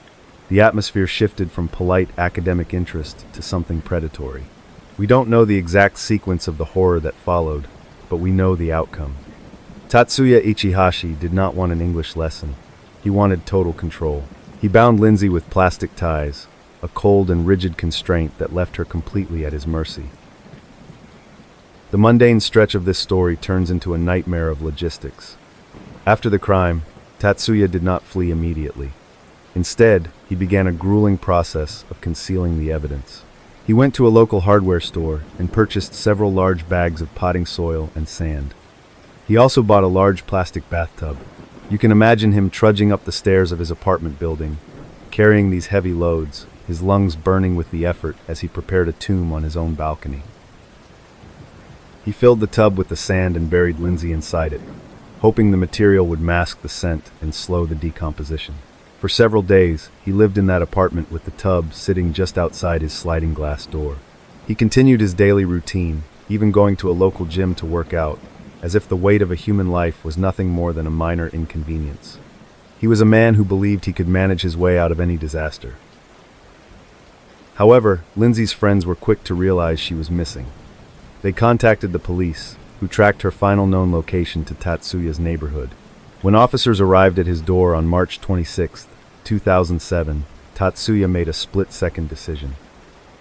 the atmosphere shifted from polite academic interest to something predatory. We don't know the exact sequence of the horror that followed, but we know the outcome. Tatsuya Ichihashi did not want an English lesson. He wanted total control. He bound Lindsay with plastic ties, a cold and rigid constraint that left her completely at his mercy. The mundane stretch of this story turns into a nightmare of logistics. After the crime, Tatsuya did not flee immediately. Instead, he began a grueling process of concealing the evidence. He went to a local hardware store and purchased several large bags of potting soil and sand. He also bought a large plastic bathtub. You can imagine him trudging up the stairs of his apartment building, carrying these heavy loads, his lungs burning with the effort as he prepared a tomb on his own balcony. He filled the tub with the sand and buried Lindsay inside it, hoping the material would mask the scent and slow the decomposition. For several days, he lived in that apartment with the tub sitting just outside his sliding glass door. He continued his daily routine, even going to a local gym to work out, as if the weight of a human life was nothing more than a minor inconvenience. He was a man who believed he could manage his way out of any disaster. However, Lindsay's friends were quick to realize she was missing. They contacted the police, who tracked her final known location to Tatsuya's neighborhood. When officers arrived at his door on March 26, 2007, Tatsuya made a split-second decision.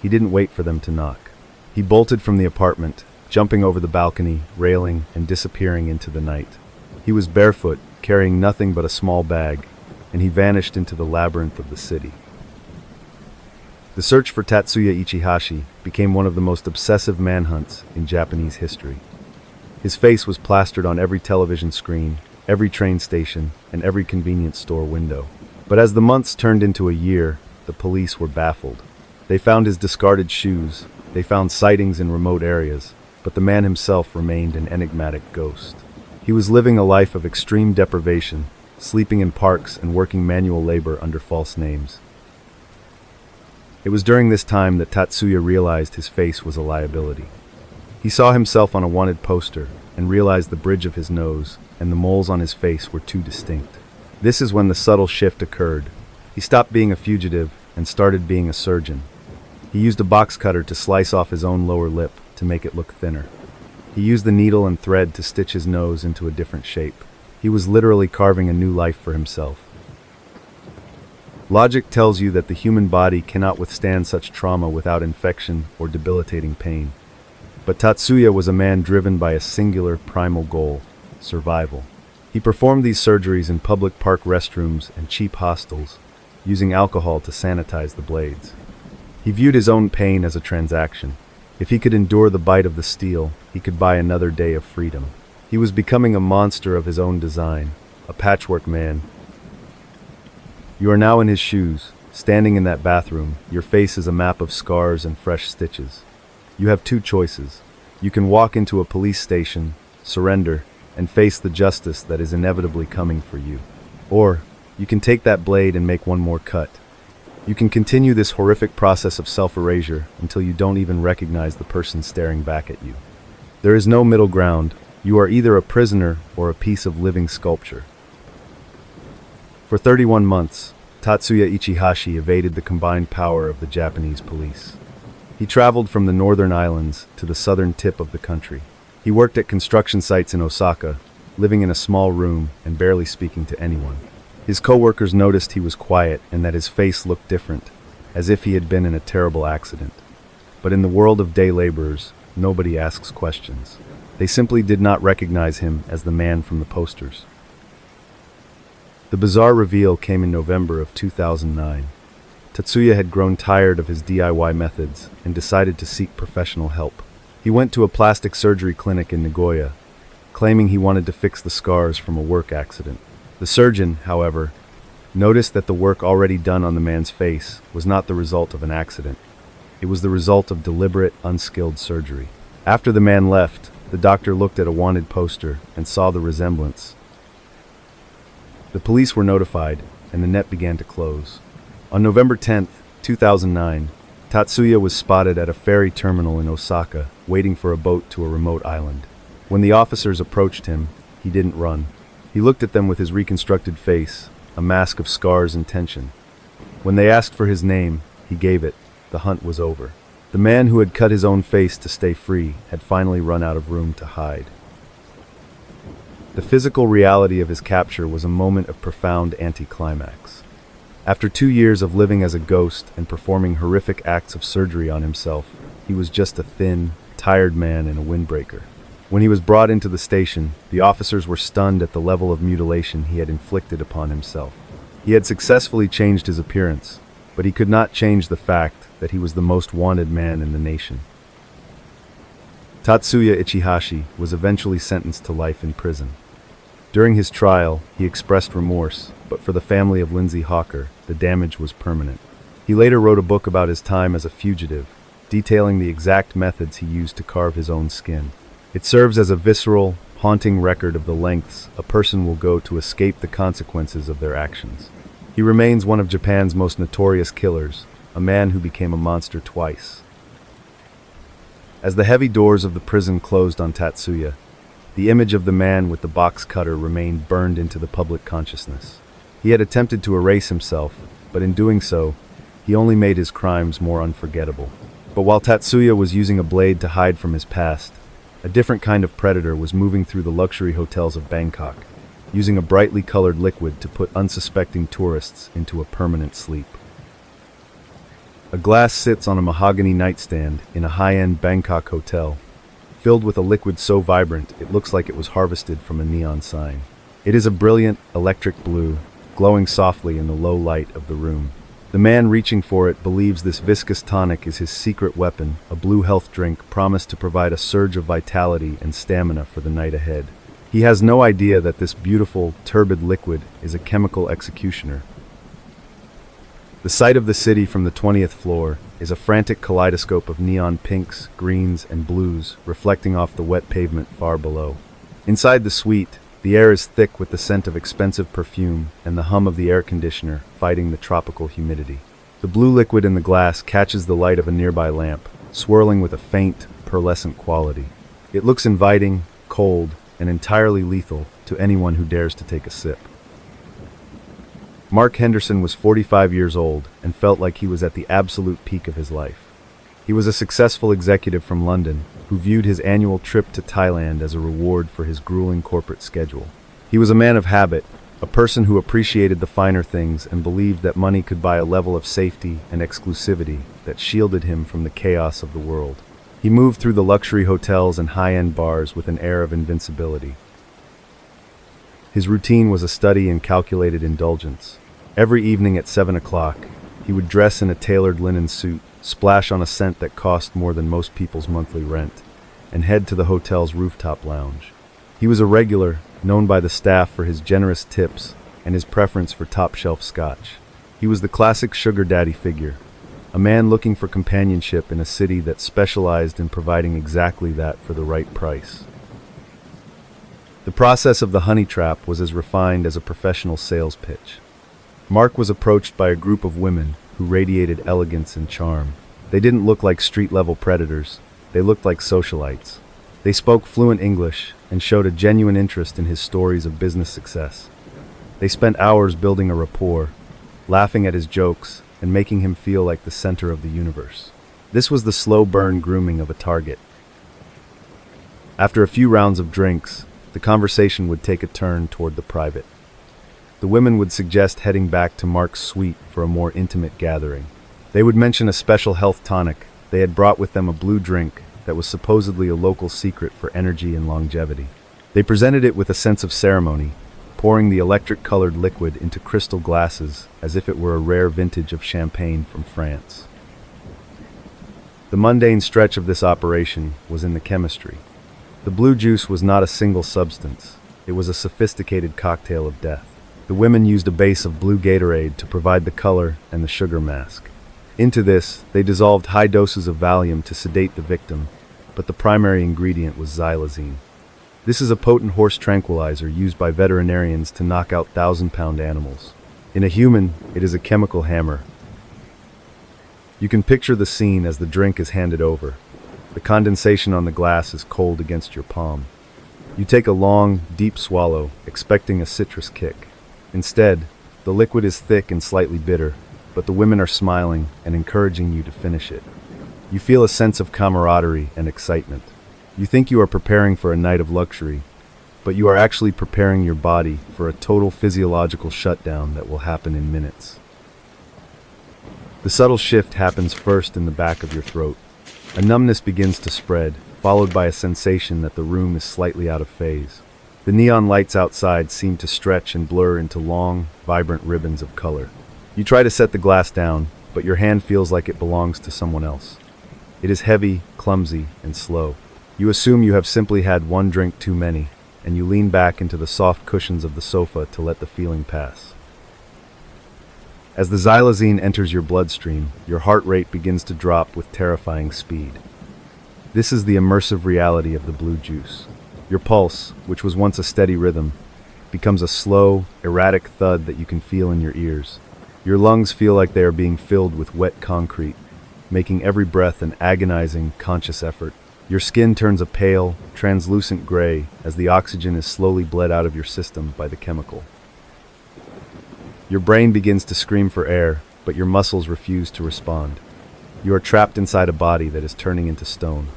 He didn't wait for them to knock. He bolted from the apartment, jumping over the balcony, railing, and disappearing into the night. He was barefoot, carrying nothing but a small bag, and he vanished into the labyrinth of the city. The search for Tatsuya Ichihashi became one of the most obsessive manhunts in Japanese history. His face was plastered on every television screen, every train station, and every convenience store window. But as the months turned into a year, the police were baffled. They found his discarded shoes, they found sightings in remote areas, but the man himself remained an enigmatic ghost. He was living a life of extreme deprivation, sleeping in parks and working manual labor under false names. It was during this time that Tatsuya realized his face was a liability. He saw himself on a wanted poster and realized the bridge of his nose and the moles on his face were too distinct. This is when the subtle shift occurred. He stopped being a fugitive and started being a surgeon. He used a box cutter to slice off his own lower lip to make it look thinner. He used the needle and thread to stitch his nose into a different shape. He was literally carving a new life for himself. Logic tells you that the human body cannot withstand such trauma without infection or debilitating pain. But Tatsuya was a man driven by a singular primal goal: survival. He performed these surgeries in public park restrooms and cheap hostels, using alcohol to sanitize the blades. He viewed his own pain as a transaction. If he could endure the bite of the steel, he could buy another day of freedom. He was becoming a monster of his own design, a patchwork man. You are now in his shoes, standing in that bathroom. Your face is a map of scars and fresh stitches. You have two choices. You can walk into a police station, surrender, and face the justice that is inevitably coming for you. Or, you can take that blade and make one more cut. You can continue this horrific process of self-erasure until you don't even recognize the person staring back at you. There is no middle ground. You are either a prisoner or a piece of living sculpture. For 31 months, Tatsuya Ichihashi evaded the combined power of the Japanese police. He traveled from the northern islands to the southern tip of the country. He worked at construction sites in Osaka, living in a small room and barely speaking to anyone. His co-workers noticed he was quiet and that his face looked different, as if he had been in a terrible accident. But in the world of day laborers, nobody asks questions. They simply did not recognize him as the man from the posters. The bizarre reveal came in November of 2009. Tatsuya had grown tired of his DIY methods and decided to seek professional help. He went to a plastic surgery clinic in Nagoya, claiming he wanted to fix the scars from a work accident. The surgeon, however, noticed that the work already done on the man's face was not the result of an accident. It was the result of deliberate, unskilled surgery. After the man left, the doctor looked at a wanted poster and saw the resemblance. The police were notified, and the net began to close. On November 10, 2009, Tatsuya was spotted at a ferry terminal in Osaka, waiting for a boat to a remote island. When the officers approached him, he didn't run. He looked at them with his reconstructed face, a mask of scars and tension. When they asked for his name, he gave it. The hunt was over. The man who had cut his own face to stay free had finally run out of room to hide. The physical reality of his capture was a moment of profound anticlimax. After 2 years of living as a ghost and performing horrific acts of surgery on himself, he was just a thin, tired man in a windbreaker. When he was brought into the station, the officers were stunned at the level of mutilation he had inflicted upon himself. He had successfully changed his appearance, but he could not change the fact that he was the most wanted man in the nation. Tatsuya Ichihashi was eventually sentenced to life in prison. During his trial, he expressed remorse, but for the family of Lindsay Hawker, the damage was permanent. He later wrote a book about his time as a fugitive, detailing the exact methods he used to carve his own skin. It serves as a visceral, haunting record of the lengths a person will go to escape the consequences of their actions. He remains one of Japan's most notorious killers, a man who became a monster twice. As the heavy doors of the prison closed on Tatsuya, the image of the man with the box cutter remained burned into the public consciousness. He had attempted to erase himself, but in doing so, he only made his crimes more unforgettable. But while Tatsuya was using a blade to hide from his past, a different kind of predator was moving through the luxury hotels of Bangkok, using a brightly colored liquid to put unsuspecting tourists into a permanent sleep. A glass sits on a mahogany nightstand in a high-end Bangkok hotel, filled with a liquid so vibrant it looks like it was harvested from a neon sign. It is a brilliant, electric blue, glowing softly in the low light of the room. The man reaching for it believes this viscous tonic is his secret weapon, a blue health drink promised to provide a surge of vitality and stamina for the night ahead. He has no idea that this beautiful, turbid liquid is a chemical executioner. The sight of the city from the 20th floor is a frantic kaleidoscope of neon pinks, greens, and blues reflecting off the wet pavement far below. Inside the suite, the air is thick with the scent of expensive perfume and the hum of the air conditioner fighting the tropical humidity. The blue liquid in the glass catches the light of a nearby lamp, swirling with a faint, pearlescent quality. It looks inviting, cold, and entirely lethal to anyone who dares to take a sip. Mark Henderson was 45 years old and felt like he was at the absolute peak of his life. He was a successful executive from London who viewed his annual trip to Thailand as a reward for his grueling corporate schedule. He was a man of habit, a person who appreciated the finer things and believed that money could buy a level of safety and exclusivity that shielded him from the chaos of the world. He moved through the luxury hotels and high-end bars with an air of invincibility. His routine was a study in calculated indulgence. Every evening at 7 o'clock, he would dress in a tailored linen suit, splash on a scent that cost more than most people's monthly rent, and head to the hotel's rooftop lounge. He was a regular, known by the staff for his generous tips and his preference for top-shelf scotch. He was the classic sugar daddy figure, a man looking for companionship in a city that specialized in providing exactly that for the right price. The process of the honey trap was as refined as a professional sales pitch. Mark was approached by a group of women who radiated elegance and charm. They didn't look like street-level predators. They looked like socialites. They spoke fluent English and showed a genuine interest in his stories of business success. They spent hours building a rapport, laughing at his jokes, and making him feel like the center of the universe. This was the slow burn grooming of a target. After a few rounds of drinks, the conversation would take a turn toward the private. The women would suggest heading back to Mark's suite for a more intimate gathering. They would mention a special health tonic. They had brought with them a blue drink that was supposedly a local secret for energy and longevity. They presented it with a sense of ceremony, pouring the electric-colored liquid into crystal glasses as if it were a rare vintage of champagne from France. The mundane stretch of this operation was in the chemistry. The blue juice was not a single substance. It was a sophisticated cocktail of death. The women used a base of blue Gatorade to provide the color and the sugar mask. Into this, they dissolved high doses of Valium to sedate the victim, but the primary ingredient was xylazine. This is a potent horse tranquilizer used by veterinarians to knock out 1,000-pound animals. In a human, it is a chemical hammer. You can picture the scene as the drink is handed over. The condensation on the glass is cold against your palm. You take a long, deep swallow, expecting a citrus kick. Instead, the liquid is thick and slightly bitter, but the women are smiling and encouraging you to finish it. You feel a sense of camaraderie and excitement. You think you are preparing for a night of luxury, but you are actually preparing your body for a total physiological shutdown that will happen in minutes. The subtle shift happens first in the back of your throat. A numbness begins to spread, followed by a sensation that the room is slightly out of phase. The neon lights outside seem to stretch and blur into long, vibrant ribbons of color. You try to set the glass down, but your hand feels like it belongs to someone else. It is heavy, clumsy, and slow. You assume you have simply had one drink too many, and you lean back into the soft cushions of the sofa to let the feeling pass. As the xylazine enters your bloodstream, your heart rate begins to drop with terrifying speed. This is the immersive reality of the blue juice. Your pulse, which was once a steady rhythm, becomes a slow, erratic thud that you can feel in your ears. Your lungs feel like they are being filled with wet concrete, making every breath an agonizing, conscious effort. Your skin turns a pale, translucent gray as the oxygen is slowly bled out of your system by the chemical. Your brain begins to scream for air, but your muscles refuse to respond. You are trapped inside a body that is turning into stone.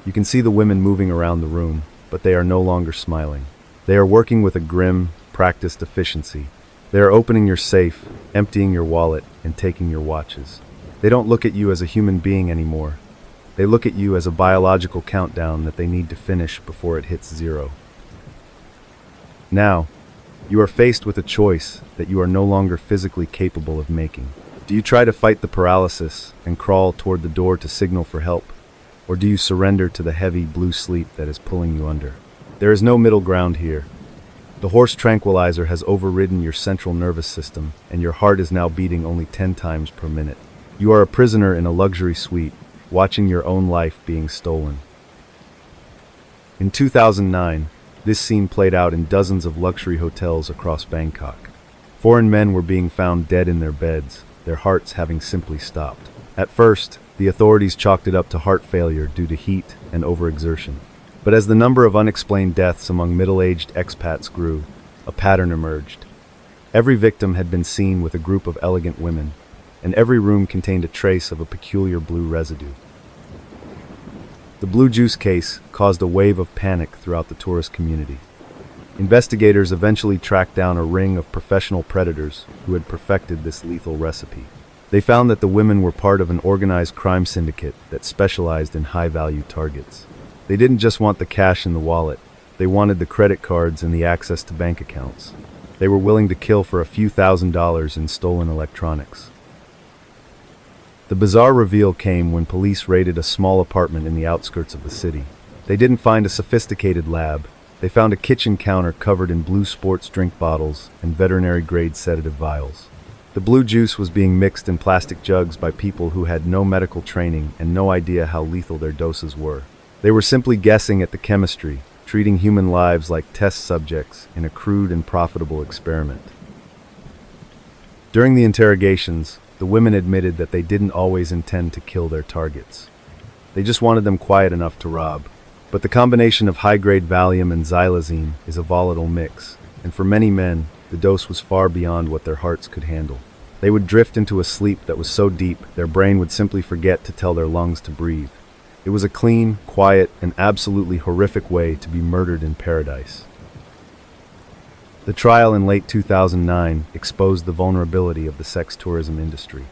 You can see the women moving around the room, but they are no longer smiling. They are working with a grim, practiced efficiency. They are opening your safe, emptying your wallet, and taking your watches. They don't look at you as a human being anymore. They look at you as a biological countdown that they need to finish before it hits zero. Now, you are faced with a choice that you are no longer physically capable of making. Do you try to fight the paralysis and crawl toward the door to signal for help? Or do you surrender to the heavy blue sleep that is pulling you under? There is no middle ground here. The horse tranquilizer has overridden your central nervous system, and your heart is now beating only 10 times per minute. You are a prisoner in a luxury suite, watching your own life being stolen. In 2009, this scene played out in dozens of luxury hotels across Bangkok. Foreign men were being found dead in their beds, their hearts having simply stopped. At first, the authorities chalked it up to heart failure due to heat and overexertion. But as the number of unexplained deaths among middle-aged expats grew, a pattern emerged. Every victim had been seen with a group of elegant women, and every room contained a trace of a peculiar blue residue. The blue juice case caused a wave of panic throughout the tourist community. Investigators eventually tracked down a ring of professional predators who had perfected this lethal recipe. They found that the women were part of an organized crime syndicate that specialized in high-value targets. They didn't just want the cash in the wallet, They wanted the credit cards and the access to bank accounts. They were willing to kill for a few $1,000s in stolen electronics. The bizarre reveal came when police raided a small apartment in the outskirts of the city. They didn't find a sophisticated lab. They found a kitchen counter covered in blue sports drink bottles and veterinary-grade sedative vials. The blue juice was being mixed in plastic jugs by people who had no medical training and no idea how lethal their doses were. They were simply guessing at the chemistry, treating human lives like test subjects in a crude and profitable experiment. During the interrogations, the women admitted that they didn't always intend to kill their targets. They just wanted them quiet enough to rob. But the combination of high-grade Valium and xylazine is a volatile mix, and for many men, the dose was far beyond what their hearts could handle. They would drift into a sleep that was so deep, their brain would simply forget to tell their lungs to breathe. It was a clean, quiet, and absolutely horrific way to be murdered in paradise. The trial in late 2009 exposed the vulnerability of the sex tourism industry.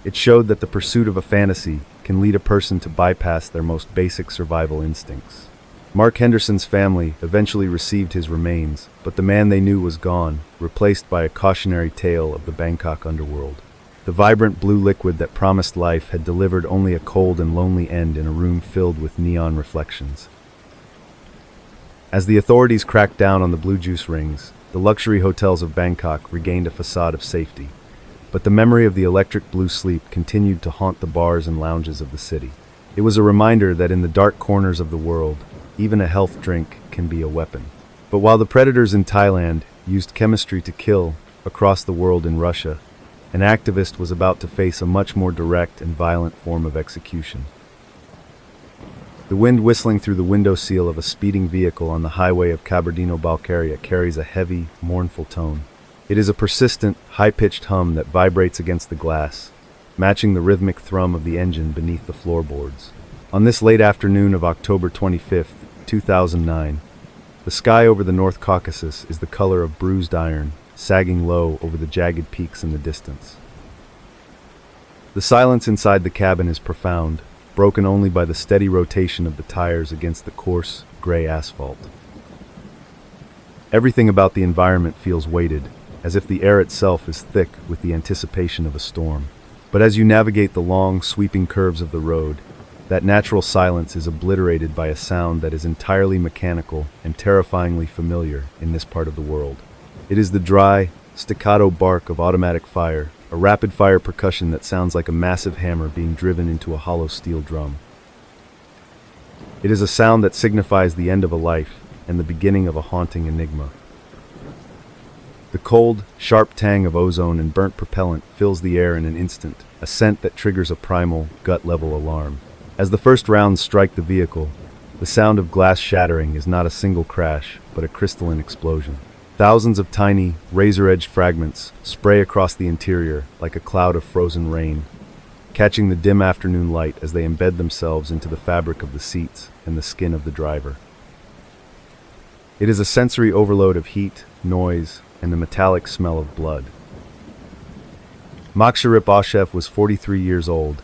It showed that the pursuit of a fantasy can lead a person to bypass their most basic survival instincts. Mark Henderson's family eventually received his remains, but the man they knew was gone, replaced by a cautionary tale of the Bangkok underworld. The vibrant blue liquid that promised life had delivered only a cold and lonely end in a room filled with neon reflections. As the authorities cracked down on the blue juice rings, the luxury hotels of Bangkok regained a facade of safety. But the memory of the electric blue sleep continued to haunt the bars and lounges of the city. It was a reminder that in the dark corners of the world, even a health drink can be a weapon. But while the predators in Thailand used chemistry to kill across the world in Russia, an activist was about to face a much more direct and violent form of execution. The wind whistling through the window sill of a speeding vehicle on the highway of Kabardino-Balkaria carries a heavy, mournful tone. It is a persistent, high-pitched hum that vibrates against the glass, matching the rhythmic thrum of the engine beneath the floorboards. On this late afternoon of October 25, 2009, the sky over the North Caucasus is the color of bruised iron, sagging low over the jagged peaks in the distance. The silence inside the cabin is profound, broken only by the steady rotation of the tires against the coarse, gray asphalt. Everything about the environment feels weighted, as if the air itself is thick with the anticipation of a storm. But as you navigate the long, sweeping curves of the road, that natural silence is obliterated by a sound that is entirely mechanical and terrifyingly familiar in this part of the world. It is the dry, staccato bark of automatic fire, a rapid-fire percussion that sounds like a massive hammer being driven into a hollow steel drum. It is a sound that signifies the end of a life and the beginning of a haunting enigma. The cold, sharp tang of ozone and burnt propellant fills the air in an instant, a scent that triggers a primal, gut-level alarm. As the first rounds strike the vehicle, the sound of glass shattering is not a single crash, but a crystalline explosion. Thousands of tiny, razor-edged fragments spray across the interior like a cloud of frozen rain, catching the dim afternoon light as they embed themselves into the fabric of the seats and the skin of the driver. It is a sensory overload of heat, noise, and the metallic smell of blood. Maksharip Ashev was 43 years old,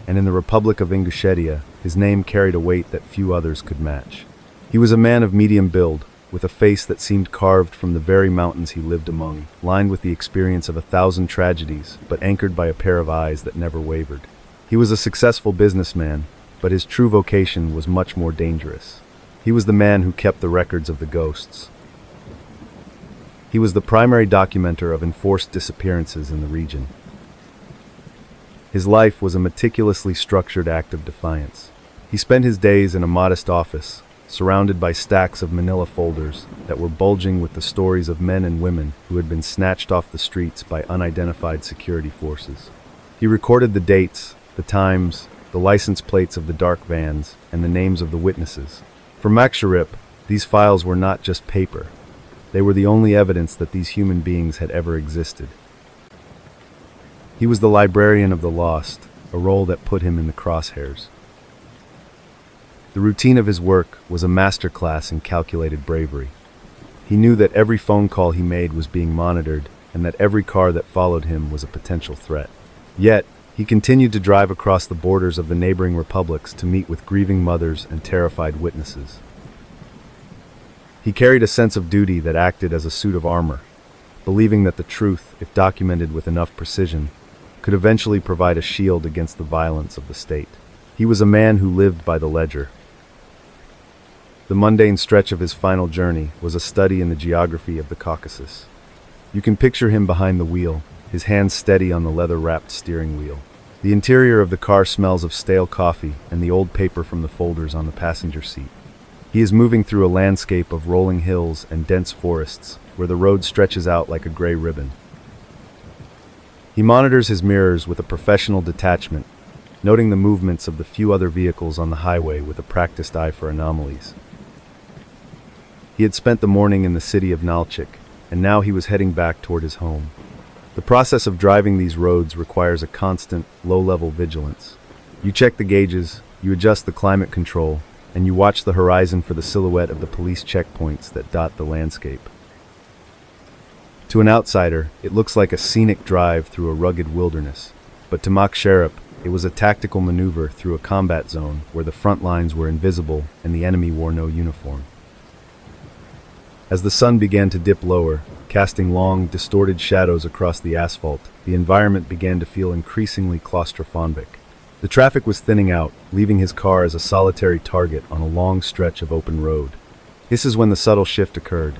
and in the Republic of Ingushetia, his name carried a weight that few others could match. He was a man of medium build, with a face that seemed carved from the very mountains he lived among, lined with the experience of 1,000 tragedies, but anchored by a pair of eyes that never wavered. He was a successful businessman, but his true vocation was much more dangerous. He was the man who kept the records of the ghosts. He was the primary documenter of enforced disappearances in the region. His life was a meticulously structured act of defiance. He spent his days in a modest office, surrounded by stacks of manila folders that were bulging with the stories of men and women who had been snatched off the streets by unidentified security forces. He recorded the dates, the times, the license plates of the dark vans, and the names of the witnesses. For Maksharip, these files were not just paper. They were the only evidence that these human beings had ever existed. He was the librarian of the lost, a role that put him in the crosshairs. The routine of his work was a masterclass in calculated bravery. He knew that every phone call he made was being monitored, and that every car that followed him was a potential threat. Yet, he continued to drive across the borders of the neighboring republics to meet with grieving mothers and terrified witnesses. He carried a sense of duty that acted as a suit of armor, believing that the truth, if documented with enough precision, could eventually provide a shield against the violence of the state. He was a man who lived by the ledger. The mundane stretch of his final journey was a study in the geography of the Caucasus. You can picture him behind the wheel, his hands steady on the leather-wrapped steering wheel. The interior of the car smells of stale coffee and the old paper from the folders on the passenger seat. He is moving through a landscape of rolling hills and dense forests, where the road stretches out like a gray ribbon. He monitors his mirrors with a professional detachment, noting the movements of the few other vehicles on the highway with a practiced eye for anomalies. He had spent the morning in the city of Nalchik, and now he was heading back toward his home. The process of driving these roads requires a constant, low-level vigilance. You check the gauges, you adjust the climate control, and you watch the horizon for the silhouette of the police checkpoints that dot the landscape. To an outsider, it looks like a scenic drive through a rugged wilderness, but to Mak Sherip, it was a tactical maneuver through a combat zone where the front lines were invisible and the enemy wore no uniform. As the sun began to dip lower, casting long, distorted shadows across the asphalt, the environment began to feel increasingly claustrophobic. The traffic was thinning out, leaving his car as a solitary target on a long stretch of open road. This is when the subtle shift occurred.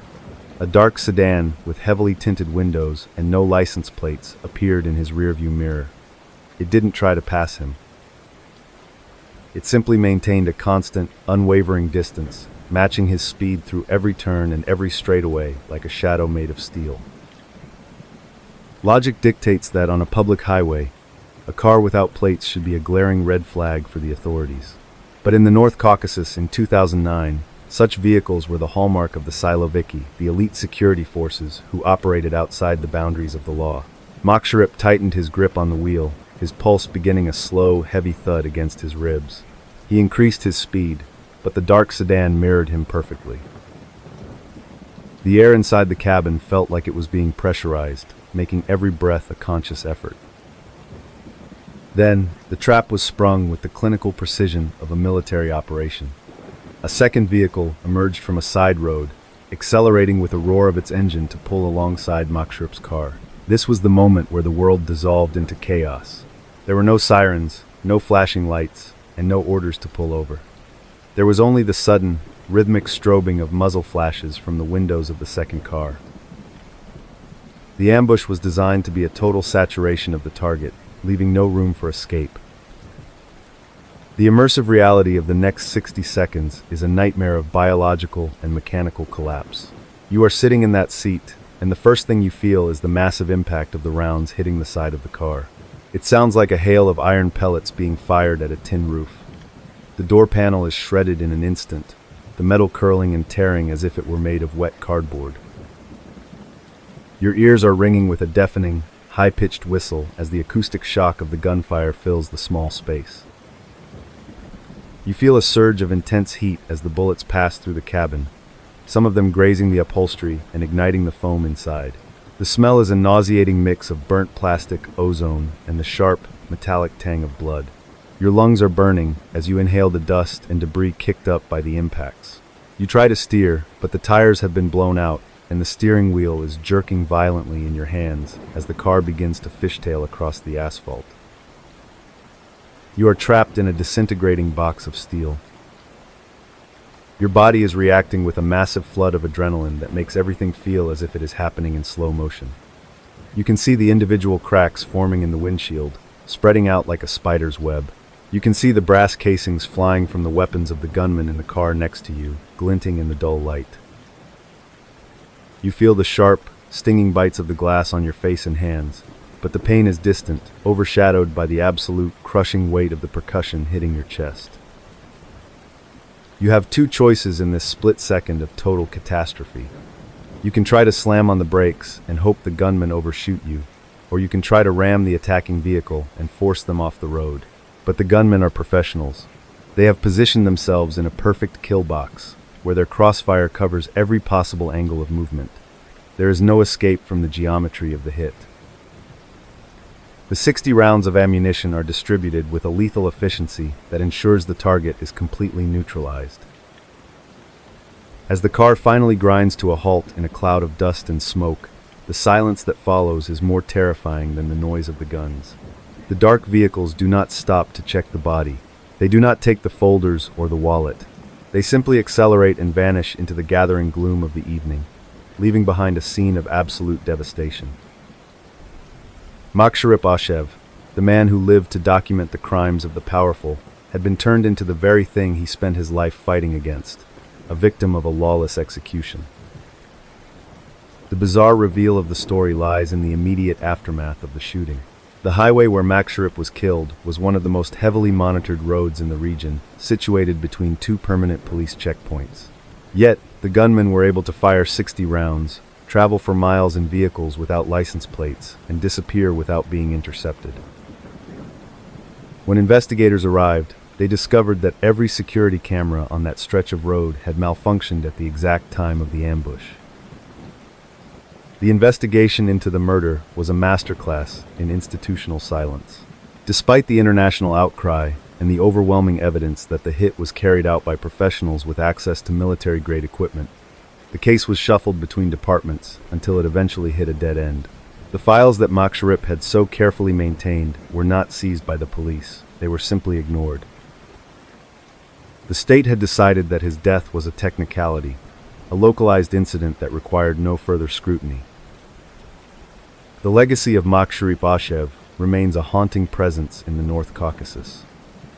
A dark sedan with heavily tinted windows and no license plates appeared in his rearview mirror. It didn't try to pass him. It simply maintained a constant, unwavering distance, matching his speed through every turn and every straightaway like a shadow made of steel. Logic dictates that on a public highway, a car without plates should be a glaring red flag for the authorities. But in the North Caucasus in 2009, such vehicles were the hallmark of the Siloviki, the elite security forces who operated outside the boundaries of the law. Maksharip tightened his grip on the wheel, his pulse beginning a slow, heavy thud against his ribs. He increased his speed, but the dark sedan mirrored him perfectly. The air inside the cabin felt like it was being pressurized, making every breath a conscious effort. Then, the trap was sprung with the clinical precision of a military operation. A second vehicle emerged from a side road, accelerating with a roar of its engine to pull alongside Maksharip's car. This was the moment where the world dissolved into chaos. There were no sirens, no flashing lights, and no orders to pull over. There was only the sudden, rhythmic strobing of muzzle flashes from the windows of the second car. The ambush was designed to be a total saturation of the target, leaving no room for escape. The immersive reality of the next 60 seconds is a nightmare of biological and mechanical collapse. You are sitting in that seat, and the first thing you feel is the massive impact of the rounds hitting the side of the car. It sounds like a hail of iron pellets being fired at a tin roof. The door panel is shredded in an instant, the metal curling and tearing as if it were made of wet cardboard. Your ears are ringing with a deafening, high-pitched whistle as the acoustic shock of the gunfire fills the small space. You feel a surge of intense heat as the bullets pass through the cabin, some of them grazing the upholstery and igniting the foam inside. The smell is a nauseating mix of burnt plastic, ozone, and the sharp, metallic tang of blood. Your lungs are burning as you inhale the dust and debris kicked up by the impacts. You try to steer, but the tires have been blown out, and the steering wheel is jerking violently in your hands as the car begins to fishtail across the asphalt. You are trapped in a disintegrating box of steel. Your body is reacting with a massive flood of adrenaline that makes everything feel as if it is happening in slow motion. You can see the individual cracks forming in the windshield, spreading out like a spider's web. You can see the brass casings flying from the weapons of the gunman in the car next to you, glinting in the dull light. You feel the sharp, stinging bites of the glass on your face and hands, but the pain is distant, overshadowed by the absolute, crushing weight of the percussion hitting your chest. You have two choices in this split second of total catastrophe. You can try to slam on the brakes and hope the gunmen overshoot you, or you can try to ram the attacking vehicle and force them off the road. But the gunmen are professionals. They have positioned themselves in a perfect kill box, where their crossfire covers every possible angle of movement. There is no escape from the geometry of the hit. The 60 rounds of ammunition are distributed with a lethal efficiency that ensures the target is completely neutralized. As the car finally grinds to a halt in a cloud of dust and smoke, the silence that follows is more terrifying than the noise of the guns. The dark vehicles do not stop to check the body. They do not take the folders or the wallet. They simply accelerate and vanish into the gathering gloom of the evening, leaving behind a scene of absolute devastation. Maksharip Ashev, the man who lived to document the crimes of the powerful, had been turned into the very thing he spent his life fighting against, a victim of a lawless execution. The bizarre reveal of the story lies in the immediate aftermath of the shooting. The highway where Maksharip was killed was one of the most heavily monitored roads in the region, situated between two permanent police checkpoints. Yet, the gunmen were able to fire 60 rounds, travel for miles in vehicles without license plates, and disappear without being intercepted. When investigators arrived, they discovered that every security camera on that stretch of road had malfunctioned at the exact time of the ambush. The investigation into the murder was a masterclass in institutional silence. Despite the international outcry and the overwhelming evidence that the hit was carried out by professionals with access to military-grade equipment, the case was shuffled between departments until it eventually hit a dead end. The files that Maksharip had so carefully maintained were not seized by the police. They were simply ignored. The state had decided that his death was a technicality, a localized incident that required no further scrutiny. The legacy of Maksharip Ashev remains a haunting presence in the North Caucasus.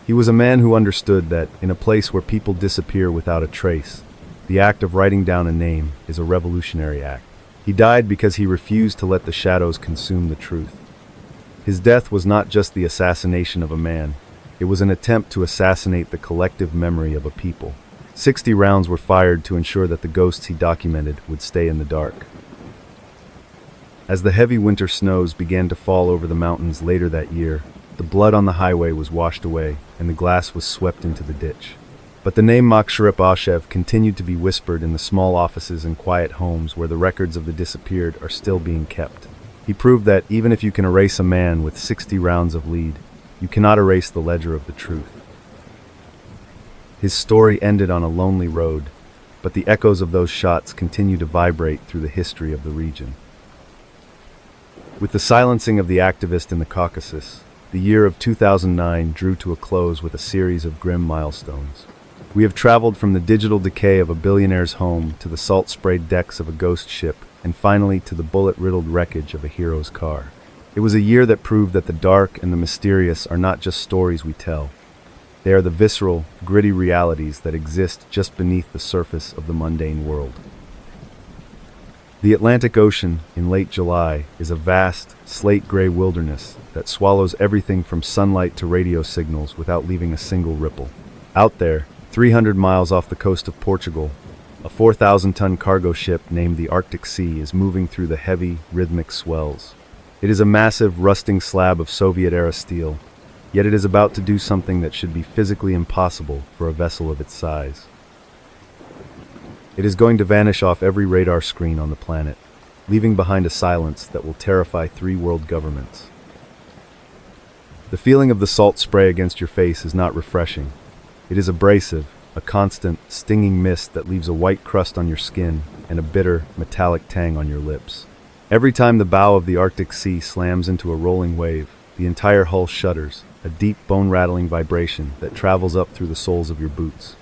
He was a man who understood that, in a place where people disappear without a trace, the act of writing down a name is a revolutionary act. He died because he refused to let the shadows consume the truth. His death was not just the assassination of a man, it was an attempt to assassinate the collective memory of a people. 60 rounds were fired to ensure that the ghosts he documented would stay in the dark. As the heavy winter snows began to fall over the mountains later that year, the blood on the highway was washed away and the glass was swept into the ditch. But the name Maksharip Ashev continued to be whispered in the small offices and quiet homes where the records of the disappeared are still being kept. He proved that even if you can erase a man with 60 rounds of lead, you cannot erase the ledger of the truth. His story ended on a lonely road, but the echoes of those shots continue to vibrate through the history of the region. With the silencing of the activist in the Caucasus, the year of 2009 drew to a close with a series of grim milestones. We have traveled from the digital decay of a billionaire's home to the salt-sprayed decks of a ghost ship, and finally to the bullet-riddled wreckage of a hero's car. It was a year that proved that the dark and the mysterious are not just stories we tell. They are the visceral, gritty realities that exist just beneath the surface of the mundane world. The Atlantic Ocean, in late July, is a vast, slate-gray wilderness that swallows everything from sunlight to radio signals without leaving a single ripple. Out there, 300 miles off the coast of Portugal, a 4,000-ton cargo ship named the Arctic Sea is moving through the heavy, rhythmic swells. It is a massive, rusting slab of Soviet-era steel, yet it is about to do something that should be physically impossible for a vessel of its size. It is going to vanish off every radar screen on the planet, leaving behind a silence that will terrify 3 world governments. The feeling of the salt spray against your face is not refreshing. It is abrasive, a constant, stinging mist that leaves a white crust on your skin and a bitter, metallic tang on your lips. Every time the bow of the Arctic Sea slams into a rolling wave, the entire hull shudders, a deep, bone-rattling vibration that travels up through the soles of your boots.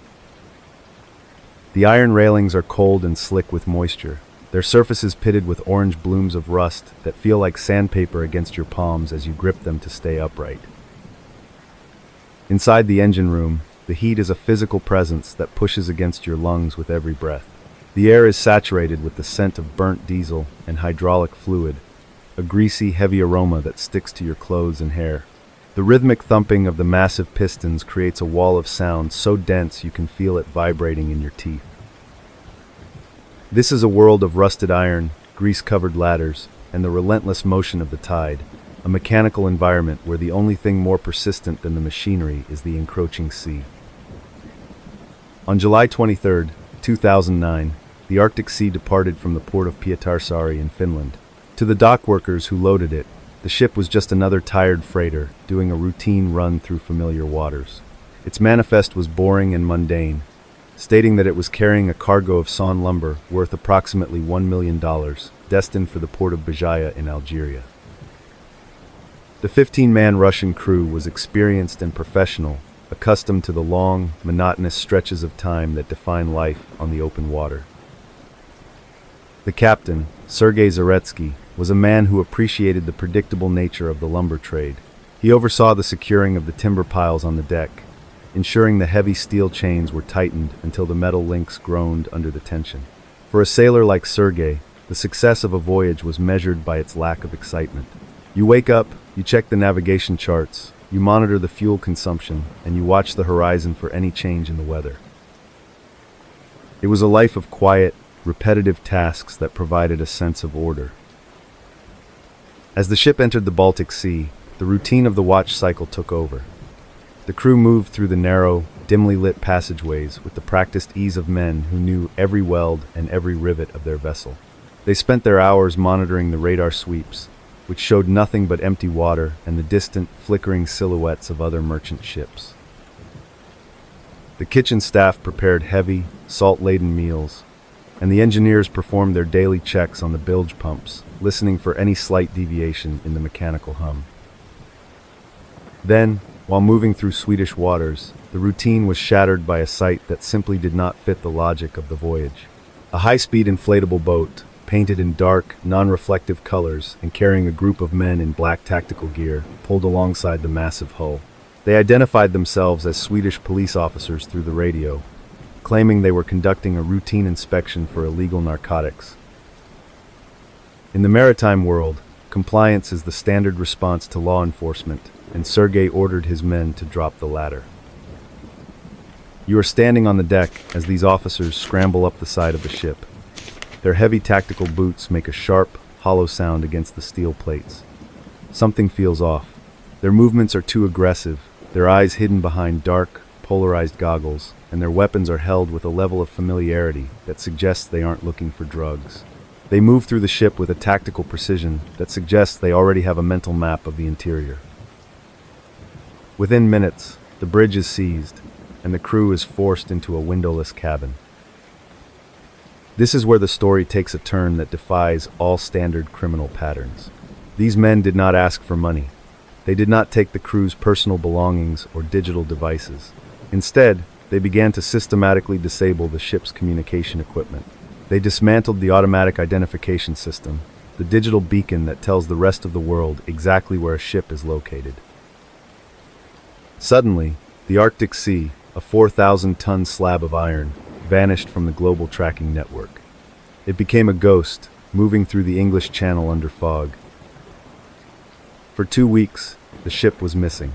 The iron railings are cold and slick with moisture, their surfaces pitted with orange blooms of rust that feel like sandpaper against your palms as you grip them to stay upright. Inside the engine room, the heat is a physical presence that pushes against your lungs with every breath. The air is saturated with the scent of burnt diesel and hydraulic fluid, a greasy, heavy aroma that sticks to your clothes and hair. The rhythmic thumping of the massive pistons creates a wall of sound so dense you can feel it vibrating in your teeth. This is a world of rusted iron, grease-covered ladders, and the relentless motion of the tide, a mechanical environment where the only thing more persistent than the machinery is the encroaching sea. On July 23, 2009, the Arctic Sea departed from the port of Pietarsaari in Finland. To the dock workers who loaded it, the ship was just another tired freighter doing a routine run through familiar waters. Its manifest was boring and mundane: stating that it was carrying a cargo of sawn lumber worth approximately $1 million, destined for the port of Bijaya in Algeria. The 15-man Russian crew was experienced and professional, accustomed to the long, monotonous stretches of time that define life on the open water. The captain, Sergei Zaretsky, was a man who appreciated the predictable nature of the lumber trade. He oversaw the securing of the timber piles on the deck, ensuring the heavy steel chains were tightened until the metal links groaned under the tension. For a sailor like Sergei, the success of a voyage was measured by its lack of excitement. You wake up, you check the navigation charts, you monitor the fuel consumption, and you watch the horizon for any change in the weather. It was a life of quiet, repetitive tasks that provided a sense of order. As the ship entered the Baltic Sea, the routine of the watch cycle took over. The crew moved through the narrow, dimly lit passageways with the practiced ease of men who knew every weld and every rivet of their vessel. They spent their hours monitoring the radar sweeps, which showed nothing but empty water and the distant, flickering silhouettes of other merchant ships. The kitchen staff prepared heavy, salt-laden meals, and the engineers performed their daily checks on the bilge pumps, listening for any slight deviation in the mechanical hum. Then, while moving through Swedish waters, the routine was shattered by a sight that simply did not fit the logic of the voyage. A high-speed inflatable boat, painted in dark, non-reflective colors and carrying a group of men in black tactical gear, pulled alongside the massive hull. They identified themselves as Swedish police officers through the radio, claiming they were conducting a routine inspection for illegal narcotics. In the maritime world, compliance is the standard response to law enforcement, and Sergei ordered his men to drop the ladder. You are standing on the deck as these officers scramble up the side of the ship. Their heavy tactical boots make a sharp, hollow sound against the steel plates. Something feels off. Their movements are too aggressive, their eyes hidden behind dark, polarized goggles, and their weapons are held with a level of familiarity that suggests they aren't looking for drugs. They move through the ship with a tactical precision that suggests they already have a mental map of the interior. Within minutes, the bridge is seized, and the crew is forced into a windowless cabin. This is where the story takes a turn that defies all standard criminal patterns. These men did not ask for money. They did not take the crew's personal belongings or digital devices. Instead, they began to systematically disable the ship's communication equipment. They dismantled the automatic identification system, the digital beacon that tells the rest of the world exactly where a ship is located. Suddenly, the Arctic Sea, a 4,000-ton slab of iron, vanished from the global tracking network. It became a ghost, moving through the English Channel under fog. For 2 weeks, the ship was missing.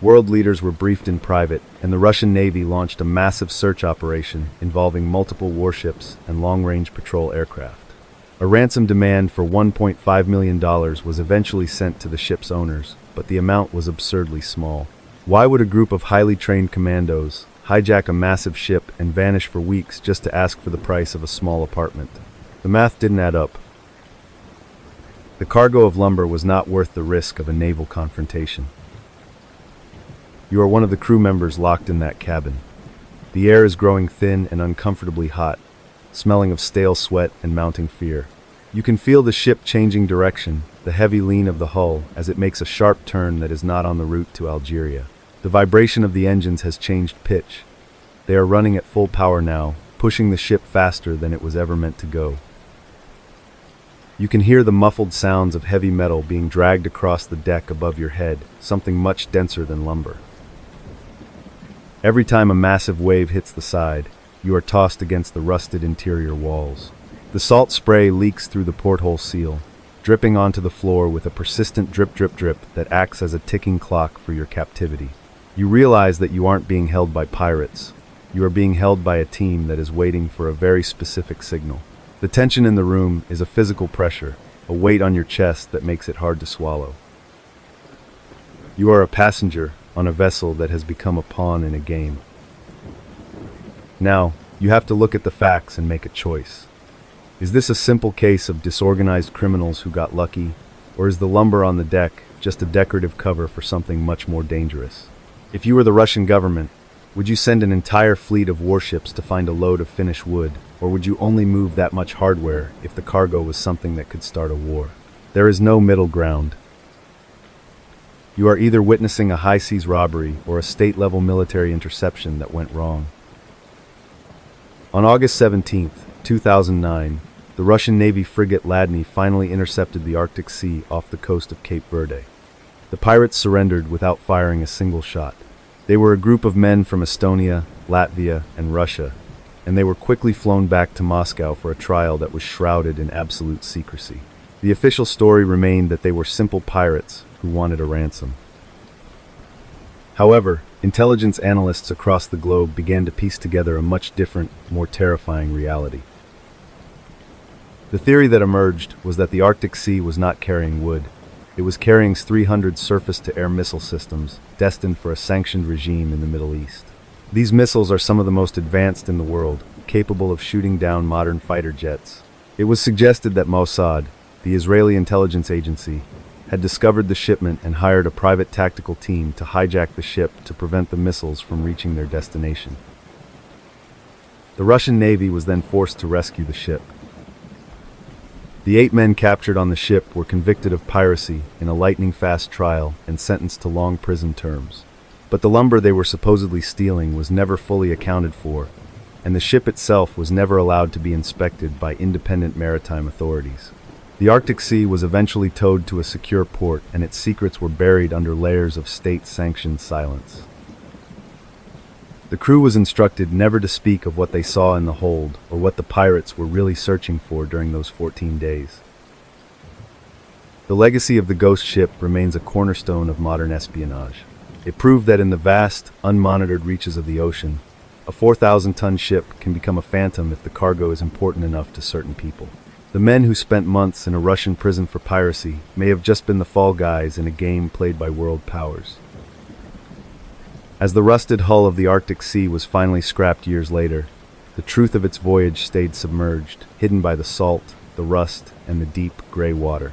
World leaders were briefed in private, and the Russian Navy launched a massive search operation involving multiple warships and long-range patrol aircraft. A ransom demand for $1.5 million was eventually sent to the ship's owners, but the amount was absurdly small. Why would a group of highly trained commandos hijack a massive ship and vanish for weeks just to ask for the price of a small apartment? The math didn't add up. The cargo of lumber was not worth the risk of a naval confrontation. You are one of the crew members locked in that cabin. The air is growing thin and uncomfortably hot, smelling of stale sweat and mounting fear. You can feel the ship changing direction, the heavy lean of the hull as it makes a sharp turn that is not on the route to Algeria. The vibration of the engines has changed pitch. They are running at full power now, pushing the ship faster than it was ever meant to go. You can hear the muffled sounds of heavy metal being dragged across the deck above your head, something much denser than lumber. Every time a massive wave hits the side, you are tossed against the rusted interior walls. The salt spray leaks through the porthole seal, dripping onto the floor with a persistent drip drip drip that acts as a ticking clock for your captivity. You realize that you aren't being held by pirates. You are being held by a team that is waiting for a very specific signal. The tension in the room is a physical pressure, a weight on your chest that makes it hard to swallow. You are a passenger on a vessel that has become a pawn in a game. Now, you have to look at the facts and make a choice. Is this a simple case of disorganized criminals who got lucky, or is the lumber on the deck just a decorative cover for something much more dangerous? If you were the Russian government, Would you send an entire fleet of warships to find a load of finished wood, or would you only move that much hardware if the cargo was something that could start a war? There is no middle ground. You are either witnessing a high-seas robbery or a state-level military interception that went wrong. On August 17, 2009, the Russian Navy frigate Ladny finally intercepted the Arctic Sea off the coast of Cape Verde. The pirates surrendered without firing a single shot. They were a group of men from Estonia, Latvia, and Russia, and they were quickly flown back to Moscow for a trial that was shrouded in absolute secrecy. The official story remained that they were simple pirates who wanted a ransom. However, intelligence analysts across the globe began to piece together a much different, more terrifying reality. The theory that emerged was that the Arctic Sea was not carrying wood. It was carrying 300 surface-to-air missile systems, destined for a sanctioned regime in the Middle East. These missiles are some of the most advanced in the world, capable of shooting down modern fighter jets. It was suggested that Mossad, the Israeli intelligence agency, had discovered the shipment and hired a private tactical team to hijack the ship to prevent the missiles from reaching their destination. The Russian Navy was then forced to rescue the ship. The 8 men captured on the ship were convicted of piracy in a lightning-fast trial and sentenced to long prison terms. But the lumber they were supposedly stealing was never fully accounted for, and the ship itself was never allowed to be inspected by independent maritime authorities. The Arctic Sea was eventually towed to a secure port, and its secrets were buried under layers of state-sanctioned silence. The crew was instructed never to speak of what they saw in the hold or what the pirates were really searching for during those 14 days. The legacy of the ghost ship remains a cornerstone of modern espionage. It proved that in the vast, unmonitored reaches of the ocean, a 4,000-ton ship can become a phantom if the cargo is important enough to certain people. The men who spent months in a Russian prison for piracy may have just been the fall guys in a game played by world powers. As the rusted hull of the Arctic Sea was finally scrapped years later, the truth of its voyage stayed submerged, hidden by the salt, the rust, and the deep, gray water.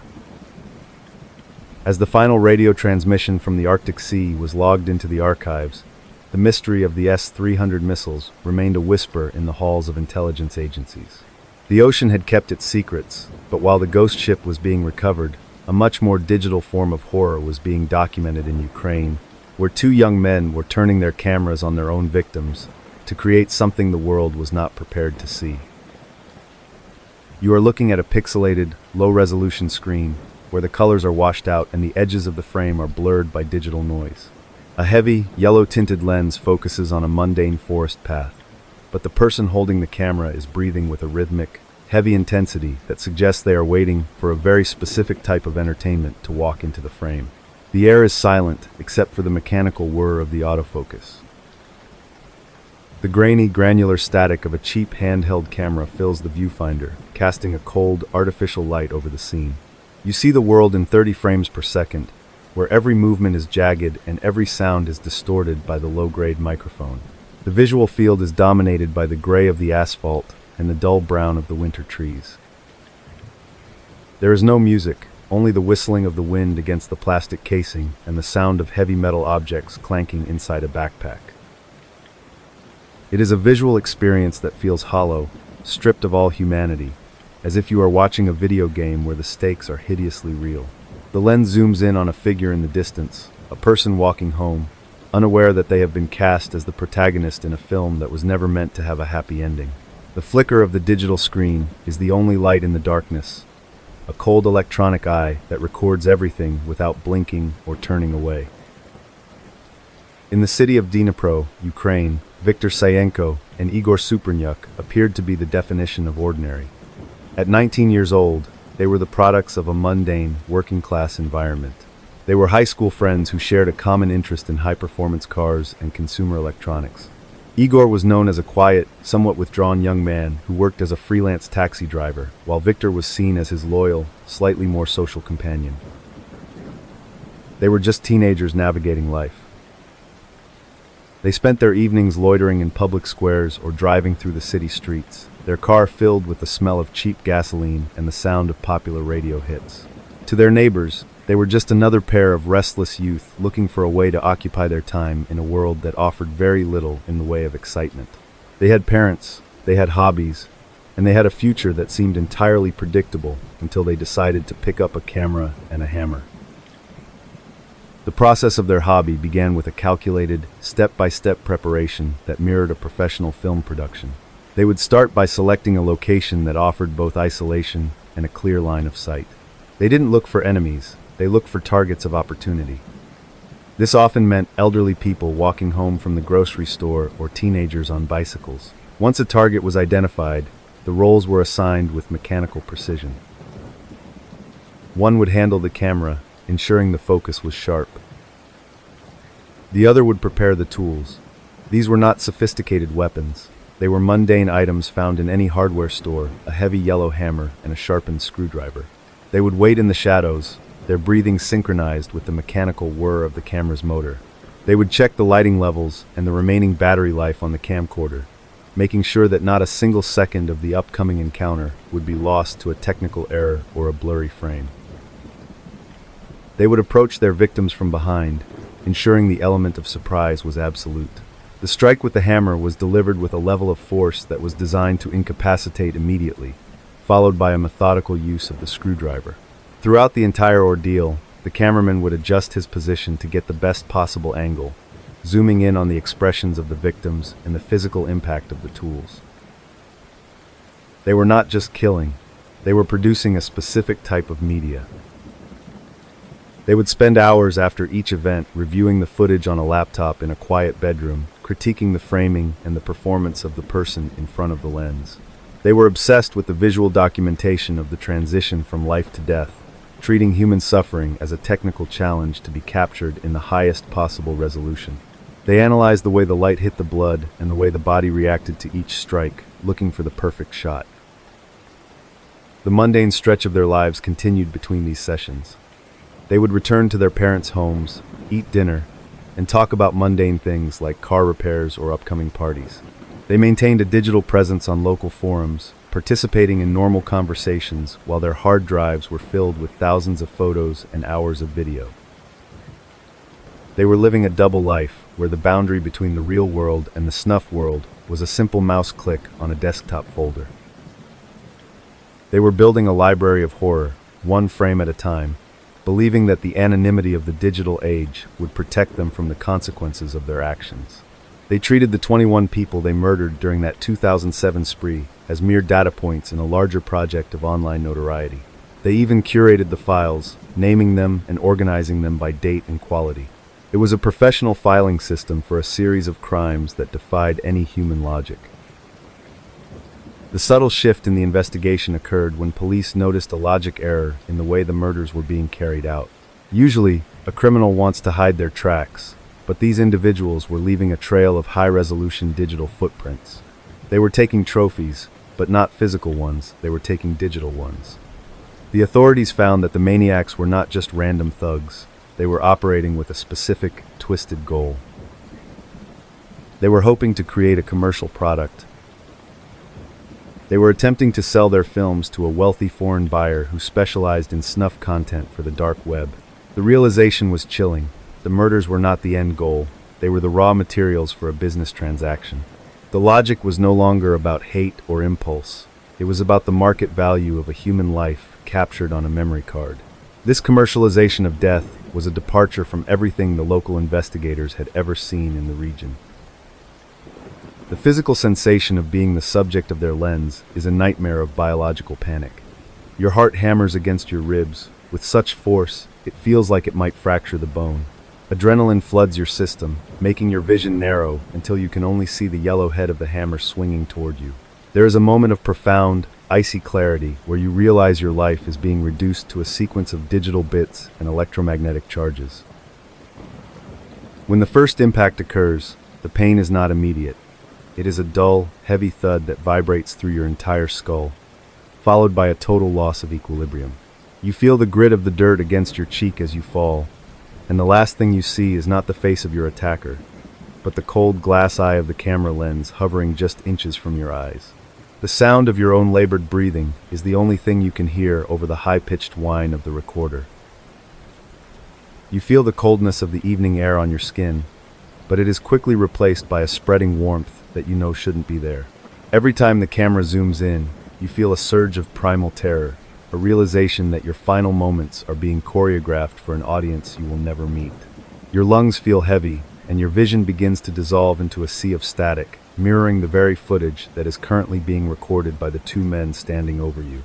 As the final radio transmission from the Arctic Sea was logged into the archives, the mystery of the S-300 missiles remained a whisper in the halls of intelligence agencies. The ocean had kept its secrets, but while the ghost ship was being recovered, a much more digital form of horror was being documented in Ukraine, where 2 young men were turning their cameras on their own victims to create something the world was not prepared to see. You are looking at a pixelated, low-resolution screen where the colors are washed out and the edges of the frame are blurred by digital noise. A heavy, yellow-tinted lens focuses on a mundane forest path, but the person holding the camera is breathing with a rhythmic, heavy intensity that suggests they are waiting for a very specific type of entertainment to walk into the frame. The air is silent, except for the mechanical whir of the autofocus. The grainy, granular static of a cheap handheld camera fills the viewfinder, casting a cold, artificial light over the scene. You see the world in 30 frames per second, where every movement is jagged and every sound is distorted by the low-grade microphone. The visual field is dominated by the gray of the asphalt and the dull brown of the winter trees. There is no music, only the whistling of the wind against the plastic casing and the sound of heavy metal objects clanking inside a backpack. It is a visual experience that feels hollow, stripped of all humanity, as if you are watching a video game where the stakes are hideously real. The lens zooms in on a figure in the distance, a person walking home, unaware that they have been cast as the protagonist in a film that was never meant to have a happy ending. The flicker of the digital screen is the only light in the darkness, a cold electronic eye that records everything without blinking or turning away. In the city of Dnipro, Ukraine, Viktor Sayenko and Igor Supernyuk appeared to be the definition of ordinary. At 19 years old, they were the products of a mundane, working-class environment. They were high school friends who shared a common interest in high-performance cars and consumer electronics. Igor was known as a quiet, somewhat withdrawn young man who worked as a freelance taxi driver, while Victor was seen as his loyal, slightly more social companion. They were just teenagers navigating life. They spent their evenings loitering in public squares or driving through the city streets, their car filled with the smell of cheap gasoline and the sound of popular radio hits. To their neighbors, They were just another pair of restless youth looking for a way to occupy their time in a world that offered very little in the way of excitement. They had parents, they had hobbies, and they had a future that seemed entirely predictable until they decided to pick up a camera and a hammer. The process of their hobby began with a calculated, step-by-step preparation that mirrored a professional film production. They would start by selecting a location that offered both isolation and a clear line of sight. They didn't look for enemies, they looked for targets of opportunity. This often meant elderly people walking home from the grocery store or teenagers on bicycles. Once a target was identified, the roles were assigned with mechanical precision. One would handle the camera, ensuring the focus was sharp. The other would prepare the tools. These were not sophisticated weapons. They were mundane items found in any hardware store, a heavy yellow hammer and a sharpened screwdriver. They would wait in the shadows, their breathing synchronized with the mechanical whir of the camera's motor. They would check the lighting levels and the remaining battery life on the camcorder, making sure that not a single second of the upcoming encounter would be lost to a technical error or a blurry frame. They would approach their victims from behind, ensuring the element of surprise was absolute. The strike with the hammer was delivered with a level of force that was designed to incapacitate immediately, followed by a methodical use of the screwdriver. Throughout the entire ordeal, the cameraman would adjust his position to get the best possible angle, zooming in on the expressions of the victims and the physical impact of the tools. They were not just killing, they were producing a specific type of media. They would spend hours after each event reviewing the footage on a laptop in a quiet bedroom, critiquing the framing and the performance of the person in front of the lens. They were obsessed with the visual documentation of the transition from life to death, treating human suffering as a technical challenge to be captured in the highest possible resolution. They analyzed the way the light hit the blood and the way the body reacted to each strike, looking for the perfect shot. The mundane stretch of their lives continued between these sessions. They would return to their parents' homes, eat dinner, and talk about mundane things like car repairs or upcoming parties. They maintained a digital presence on local forums, participating in normal conversations while their hard drives were filled with thousands of photos and hours of video. They were living a double life, where the boundary between the real world and the snuff world was a simple mouse click on a desktop folder. They were building a library of horror, one frame at a time, believing that the anonymity of the digital age would protect them from the consequences of their actions. They treated the 21 people they murdered during that 2007 spree as mere data points in a larger project of online notoriety. They even curated the files, naming them and organizing them by date and quality. It was a professional filing system for a series of crimes that defied any human logic. The subtle shift in the investigation occurred when police noticed a logic error in the way the murders were being carried out. Usually, a criminal wants to hide their tracks, but these individuals were leaving a trail of high-resolution digital footprints. They were taking trophies, but not physical ones, they were taking digital ones. The authorities found that the maniacs were not just random thugs, they were operating with a specific, twisted goal. They were hoping to create a commercial product. They were attempting to sell their films to a wealthy foreign buyer who specialized in snuff content for the dark web. The realization was chilling. The murders were not the end goal. They were the raw materials for a business transaction. The logic was no longer about hate or impulse. It was about the market value of a human life captured on a memory card. This commercialization of death was a departure from everything the local investigators had ever seen in the region. The physical sensation of being the subject of their lens is a nightmare of biological panic. Your heart hammers against your ribs with such force it feels like it might fracture the bone. Adrenaline floods your system, making your vision narrow until you can only see the yellow head of the hammer swinging toward you. There is a moment of profound, icy clarity where you realize your life is being reduced to a sequence of digital bits and electromagnetic charges. When the first impact occurs, the pain is not immediate. It is a dull, heavy thud that vibrates through your entire skull, followed by a total loss of equilibrium. You feel the grit of the dirt against your cheek as you fall, and the last thing you see is not the face of your attacker, but the cold glass eye of the camera lens hovering just inches from your eyes. The sound of your own labored breathing is the only thing you can hear over the high-pitched whine of the recorder. You feel the coldness of the evening air on your skin, but it is quickly replaced by a spreading warmth that you know shouldn't be there. Every time the camera zooms in, you feel a surge of primal terror, a realization that your final moments are being choreographed for an audience you will never meet. Your lungs feel heavy, and your vision begins to dissolve into a sea of static, mirroring the very footage that is currently being recorded by the two men standing over you.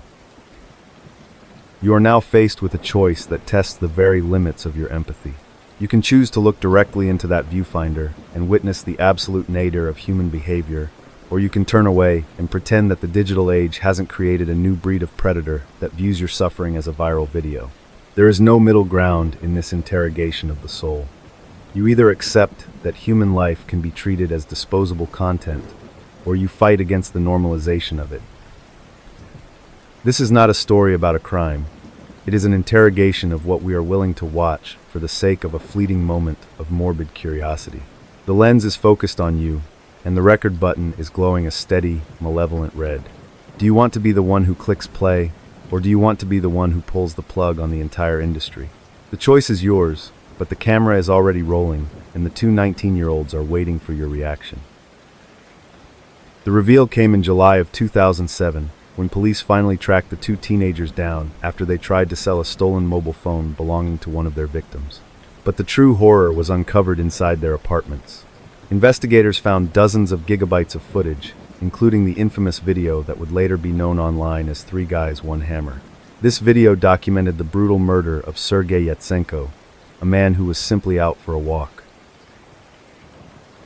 You are now faced with a choice that tests the very limits of your empathy. You can choose to look directly into that viewfinder and witness the absolute nadir of human behavior, or you can turn away and pretend that the digital age hasn't created a new breed of predator that views your suffering as a viral video. There is no middle ground in this interrogation of the soul. You either accept that human life can be treated as disposable content, or you fight against the normalization of it. This is not a story about a crime. It is an interrogation of what we are willing to watch for the sake of a fleeting moment of morbid curiosity. The lens is focused on you, and the record button is glowing a steady, malevolent red. Do you want to be the one who clicks play, or do you want to be the one who pulls the plug on the entire industry? The choice is yours, but the camera is already rolling, and the two 19-year-olds are waiting for your reaction. The reveal came in July of 2007, when police finally tracked the two teenagers down after they tried to sell a stolen mobile phone belonging to one of their victims. But the true horror was uncovered inside their apartments. Investigators found dozens of gigabytes of footage, including the infamous video that would later be known online as Three Guys, One Hammer. This video documented the brutal murder of Sergei Yatsenko, a man who was simply out for a walk.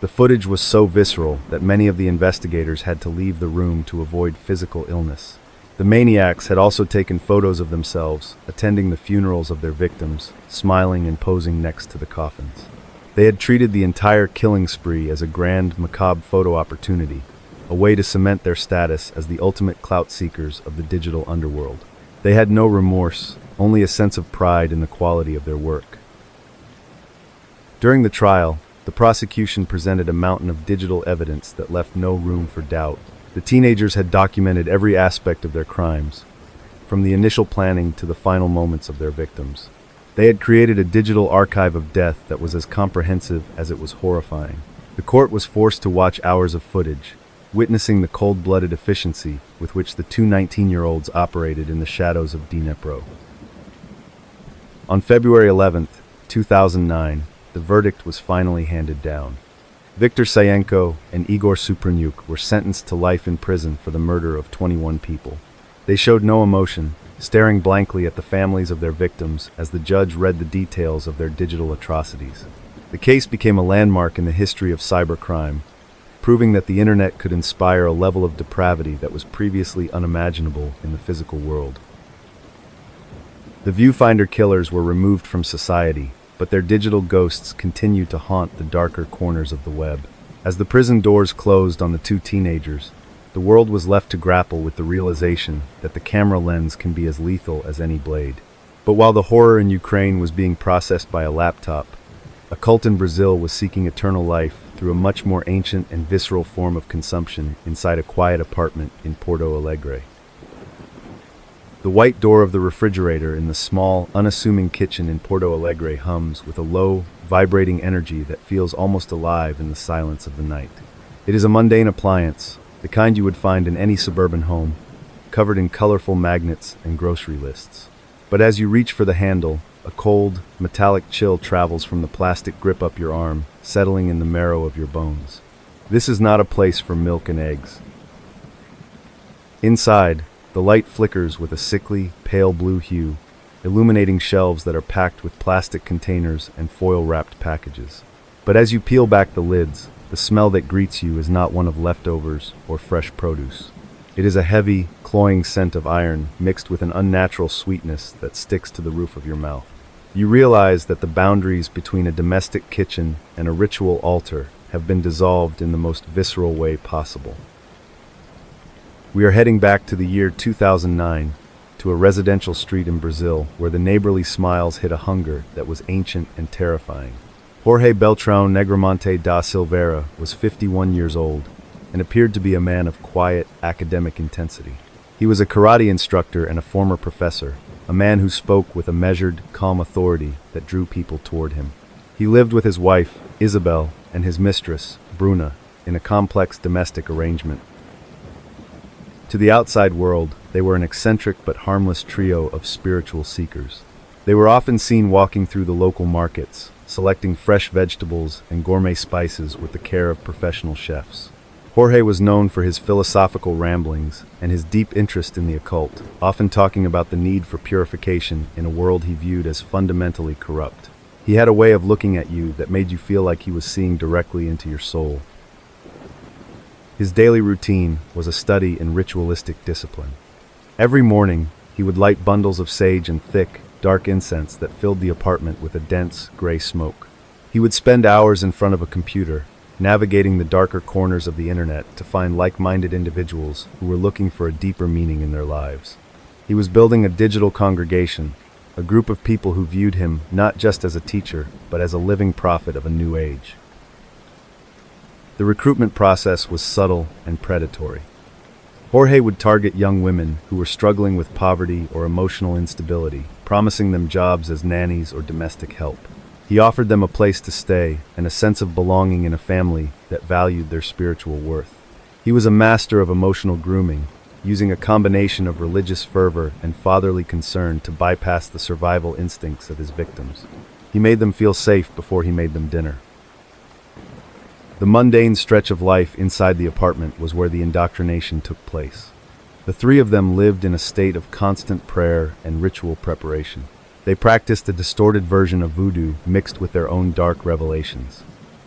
The footage was so visceral that many of the investigators had to leave the room to avoid physical illness. The maniacs had also taken photos of themselves, attending the funerals of their victims, smiling and posing next to the coffins. They had treated the entire killing spree as a grand, macabre photo opportunity, a way to cement their status as the ultimate clout seekers of the digital underworld. They had no remorse, only a sense of pride in the quality of their work. During the trial, the prosecution presented a mountain of digital evidence that left no room for doubt. The teenagers had documented every aspect of their crimes, from the initial planning to the final moments of their victims. They had created a digital archive of death that was as comprehensive as it was horrifying. The court was forced to watch hours of footage, witnessing the cold-blooded efficiency with which the two 19-year-olds operated in the shadows of Dnipro. On February 11, 2009, the verdict was finally handed down. Viktor Sayenko and Igor Supranyuk were sentenced to life in prison for the murder of 21 people. They showed no emotion, staring blankly at the families of their victims as the judge read the details of their digital atrocities. The case became a landmark in the history of cybercrime, proving that the internet could inspire a level of depravity that was previously unimaginable in the physical world. The viewfinder killers were removed from society, but their digital ghosts continued to haunt the darker corners of the web. As the prison doors closed on the two teenagers, the world was left to grapple with the realization that the camera lens can be as lethal as any blade. But while the horror in Ukraine was being processed by a laptop, a cult in Brazil was seeking eternal life through a much more ancient and visceral form of consumption inside a quiet apartment in Porto Alegre. The white door of the refrigerator in the small, unassuming kitchen in Porto Alegre hums with a low, vibrating energy that feels almost alive in the silence of the night. It is a mundane appliance, the kind you would find in any suburban home, covered in colorful magnets and grocery lists. But as you reach for the handle, a cold, metallic chill travels from the plastic grip up your arm, settling in the marrow of your bones. This is not a place for milk and eggs. Inside, the light flickers with a sickly, pale blue hue, illuminating shelves that are packed with plastic containers and foil-wrapped packages. But as you peel back the lids, the smell that greets you is not one of leftovers or fresh produce. It is a heavy, cloying scent of iron mixed with an unnatural sweetness that sticks to the roof of your mouth. You realize that the boundaries between a domestic kitchen and a ritual altar have been dissolved in the most visceral way possible. We are heading back to the year 2009, to a residential street in Brazil where the neighborly smiles hit a hunger that was ancient and terrifying. Jorge Beltrão Negromonte da Silveira was 51 years old and appeared to be a man of quiet, academic intensity. He was a karate instructor and a former professor, a man who spoke with a measured, calm authority that drew people toward him. He lived with his wife, Isabel, and his mistress, Bruna, in a complex domestic arrangement. To the outside world, they were an eccentric but harmless trio of spiritual seekers. They were often seen walking through the local markets, selecting fresh vegetables and gourmet spices with the care of professional chefs. Jorge was known for his philosophical ramblings and his deep interest in the occult, often talking about the need for purification in a world he viewed as fundamentally corrupt. He had a way of looking at you that made you feel like he was seeing directly into your soul. His daily routine was a study in ritualistic discipline. Every morning, he would light bundles of sage and thick, dark incense that filled the apartment with a dense, gray smoke. He would spend hours in front of a computer, navigating the darker corners of the internet to find like-minded individuals who were looking for a deeper meaning in their lives. He was building a digital congregation, a group of people who viewed him not just as a teacher, but as a living prophet of a new age. The recruitment process was subtle and predatory. Jorge would target young women who were struggling with poverty or emotional instability, promising them jobs as nannies or domestic help. He offered them a place to stay and a sense of belonging in a family that valued their spiritual worth. He was a master of emotional grooming, using a combination of religious fervor and fatherly concern to bypass the survival instincts of his victims. He made them feel safe before he made them dinner. The mundane stretch of life inside the apartment was where the indoctrination took place. The three of them lived in a state of constant prayer and ritual preparation. They practiced a distorted version of voodoo mixed with their own dark revelations.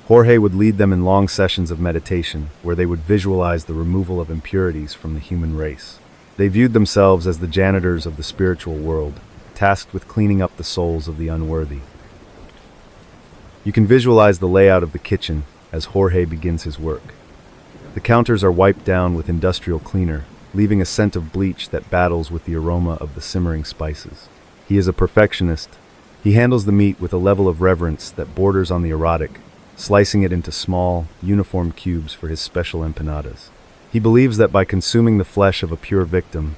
Jorge would lead them in long sessions of meditation where they would visualize the removal of impurities from the human race. They viewed themselves as the janitors of the spiritual world, tasked with cleaning up the souls of the unworthy. You can visualize the layout of the kitchen as Jorge begins his work. The counters are wiped down with industrial cleaner, leaving a scent of bleach that battles with the aroma of the simmering spices. He is a perfectionist. He handles the meat with a level of reverence that borders on the erotic, slicing it into small, uniform cubes for his special empanadas. He believes that by consuming the flesh of a pure victim,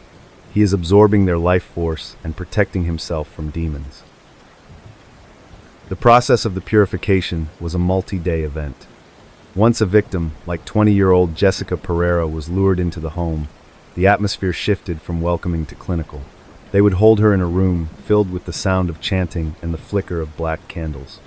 he is absorbing their life force and protecting himself from demons. The process of the purification was a multi-day event. Once a victim, like 20-year-old Jessica Pereira, was lured into the home, the atmosphere shifted from welcoming to clinical. They would hold her in a room filled with the sound of chanting and the flicker of black candles.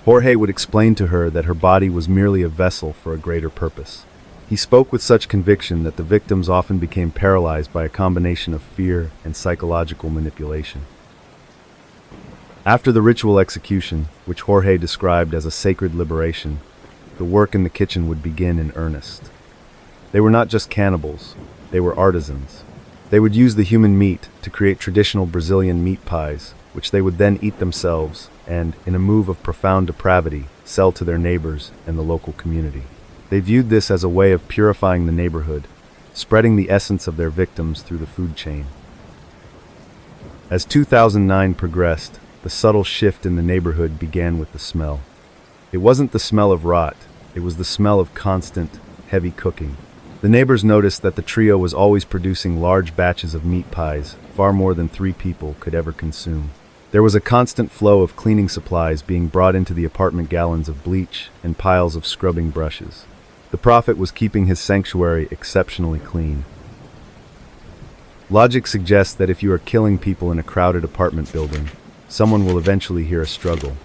Jorge would explain to her that her body was merely a vessel for a greater purpose. He spoke with such conviction that the victims often became paralyzed by a combination of fear and psychological manipulation. After the ritual execution, which Jorge described as a sacred liberation, the work in the kitchen would begin in earnest. They were not just cannibals, they were artisans. They would use the human meat to create traditional Brazilian meat pies, which they would then eat themselves and, in a move of profound depravity, sell to their neighbors and the local community. They viewed this as a way of purifying the neighborhood, spreading the essence of their victims through the food chain. As 2009 progressed, the subtle shift in the neighborhood began with the smell. It wasn't the smell of rot, it was the smell of constant, heavy cooking. The neighbors noticed that the trio was always producing large batches of meat pies, far more than 3 people could ever consume. There was a constant flow of cleaning supplies being brought into the apartment, gallons of bleach and piles of scrubbing brushes. The prophet was keeping his sanctuary exceptionally clean. Logic suggests that if you are killing people in a crowded apartment building, someone will eventually hear a struggle.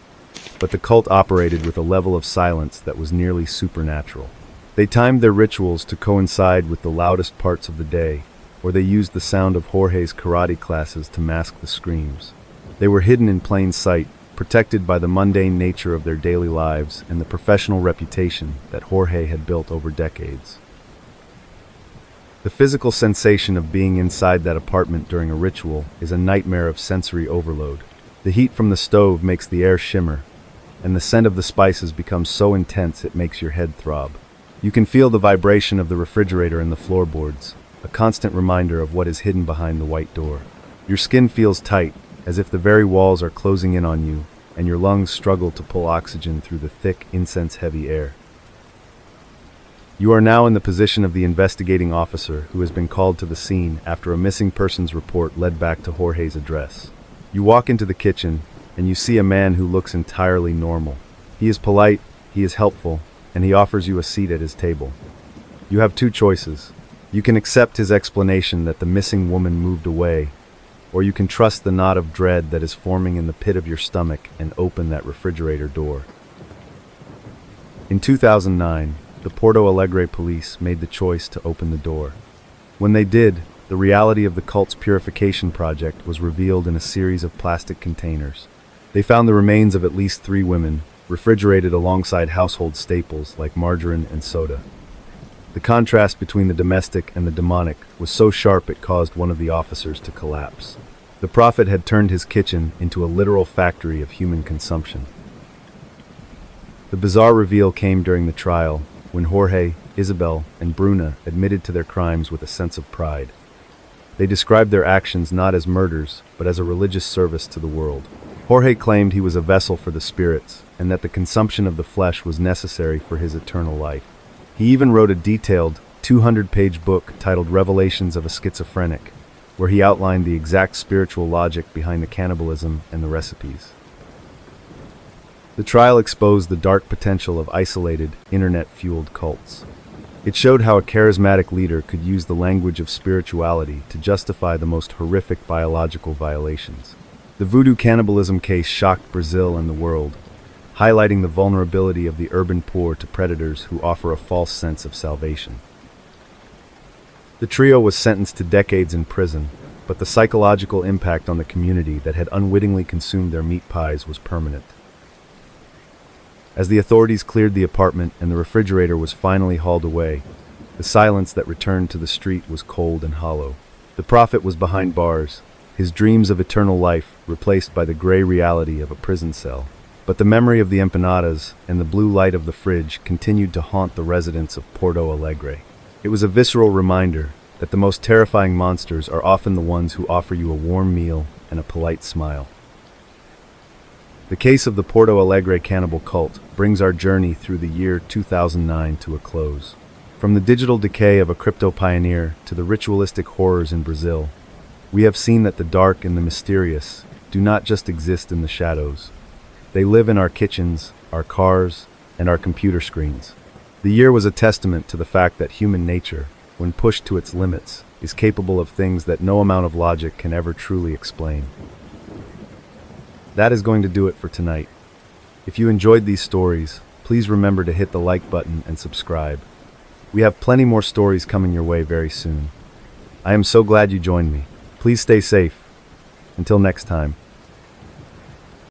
But the cult operated with a level of silence that was nearly supernatural. They timed their rituals to coincide with the loudest parts of the day, or they used the sound of Jorge's karate classes to mask the screams. They were hidden in plain sight, protected by the mundane nature of their daily lives and the professional reputation that Jorge had built over decades. The physical sensation of being inside that apartment during a ritual is a nightmare of sensory overload. The heat from the stove makes the air shimmer, and the scent of the spices becomes so intense it makes your head throb. You can feel the vibration of the refrigerator and the floorboards, a constant reminder of what is hidden behind the white door. Your skin feels tight, as if the very walls are closing in on you, and your lungs struggle to pull oxygen through the thick, incense-heavy air. You are now in the position of the investigating officer who has been called to the scene after a missing persons report led back to Jorge's address. You walk into the kitchen, and you see a man who looks entirely normal. He is polite, he is helpful, and he offers you a seat at his table. You have two choices. You can accept his explanation that the missing woman moved away, or you can trust the knot of dread that is forming in the pit of your stomach and open that refrigerator door. In 2009, the Porto Alegre police made the choice to open the door. When they did, the reality of the cult's purification project was revealed in a series of plastic containers. They found the remains of at least 3 women, refrigerated alongside household staples like margarine and soda. The contrast between the domestic and the demonic was so sharp it caused one of the officers to collapse. The prophet had turned his kitchen into a literal factory of human consumption. The bizarre reveal came during the trial, when Jorge, Isabel, and Bruna admitted to their crimes with a sense of pride. They described their actions not as murders, but as a religious service to the world. Jorge claimed he was a vessel for the spirits, and that the consumption of the flesh was necessary for his eternal life. He even wrote a detailed, 200-page book titled Revelations of a Schizophrenic, where he outlined the exact spiritual logic behind the cannibalism and the recipes. The trial exposed the dark potential of isolated, internet-fueled cults. It showed how a charismatic leader could use the language of spirituality to justify the most horrific biological violations. The voodoo cannibalism case shocked Brazil and the world, highlighting the vulnerability of the urban poor to predators who offer a false sense of salvation. The trio was sentenced to decades in prison, but the psychological impact on the community that had unwittingly consumed their meat pies was permanent. As the authorities cleared the apartment and the refrigerator was finally hauled away, the silence that returned to the street was cold and hollow. The prophet was behind bars, his dreams of eternal life replaced by the gray reality of a prison cell. But the memory of the empanadas and the blue light of the fridge continued to haunt the residents of Porto Alegre. It was a visceral reminder that the most terrifying monsters are often the ones who offer you a warm meal and a polite smile. The case of the Porto Alegre cannibal cult brings our journey through the year 2009 to a close. From the digital decay of a crypto pioneer to the ritualistic horrors in Brazil, we have seen that the dark and the mysterious do not just exist in the shadows. They live in our kitchens, our cars, and our computer screens. The year was a testament to the fact that human nature, when pushed to its limits, is capable of things that no amount of logic can ever truly explain. That is going to do it for tonight. If you enjoyed these stories, please remember to hit the like button and subscribe. We have plenty more stories coming your way very soon. I am so glad you joined me. Please stay safe. Until next time.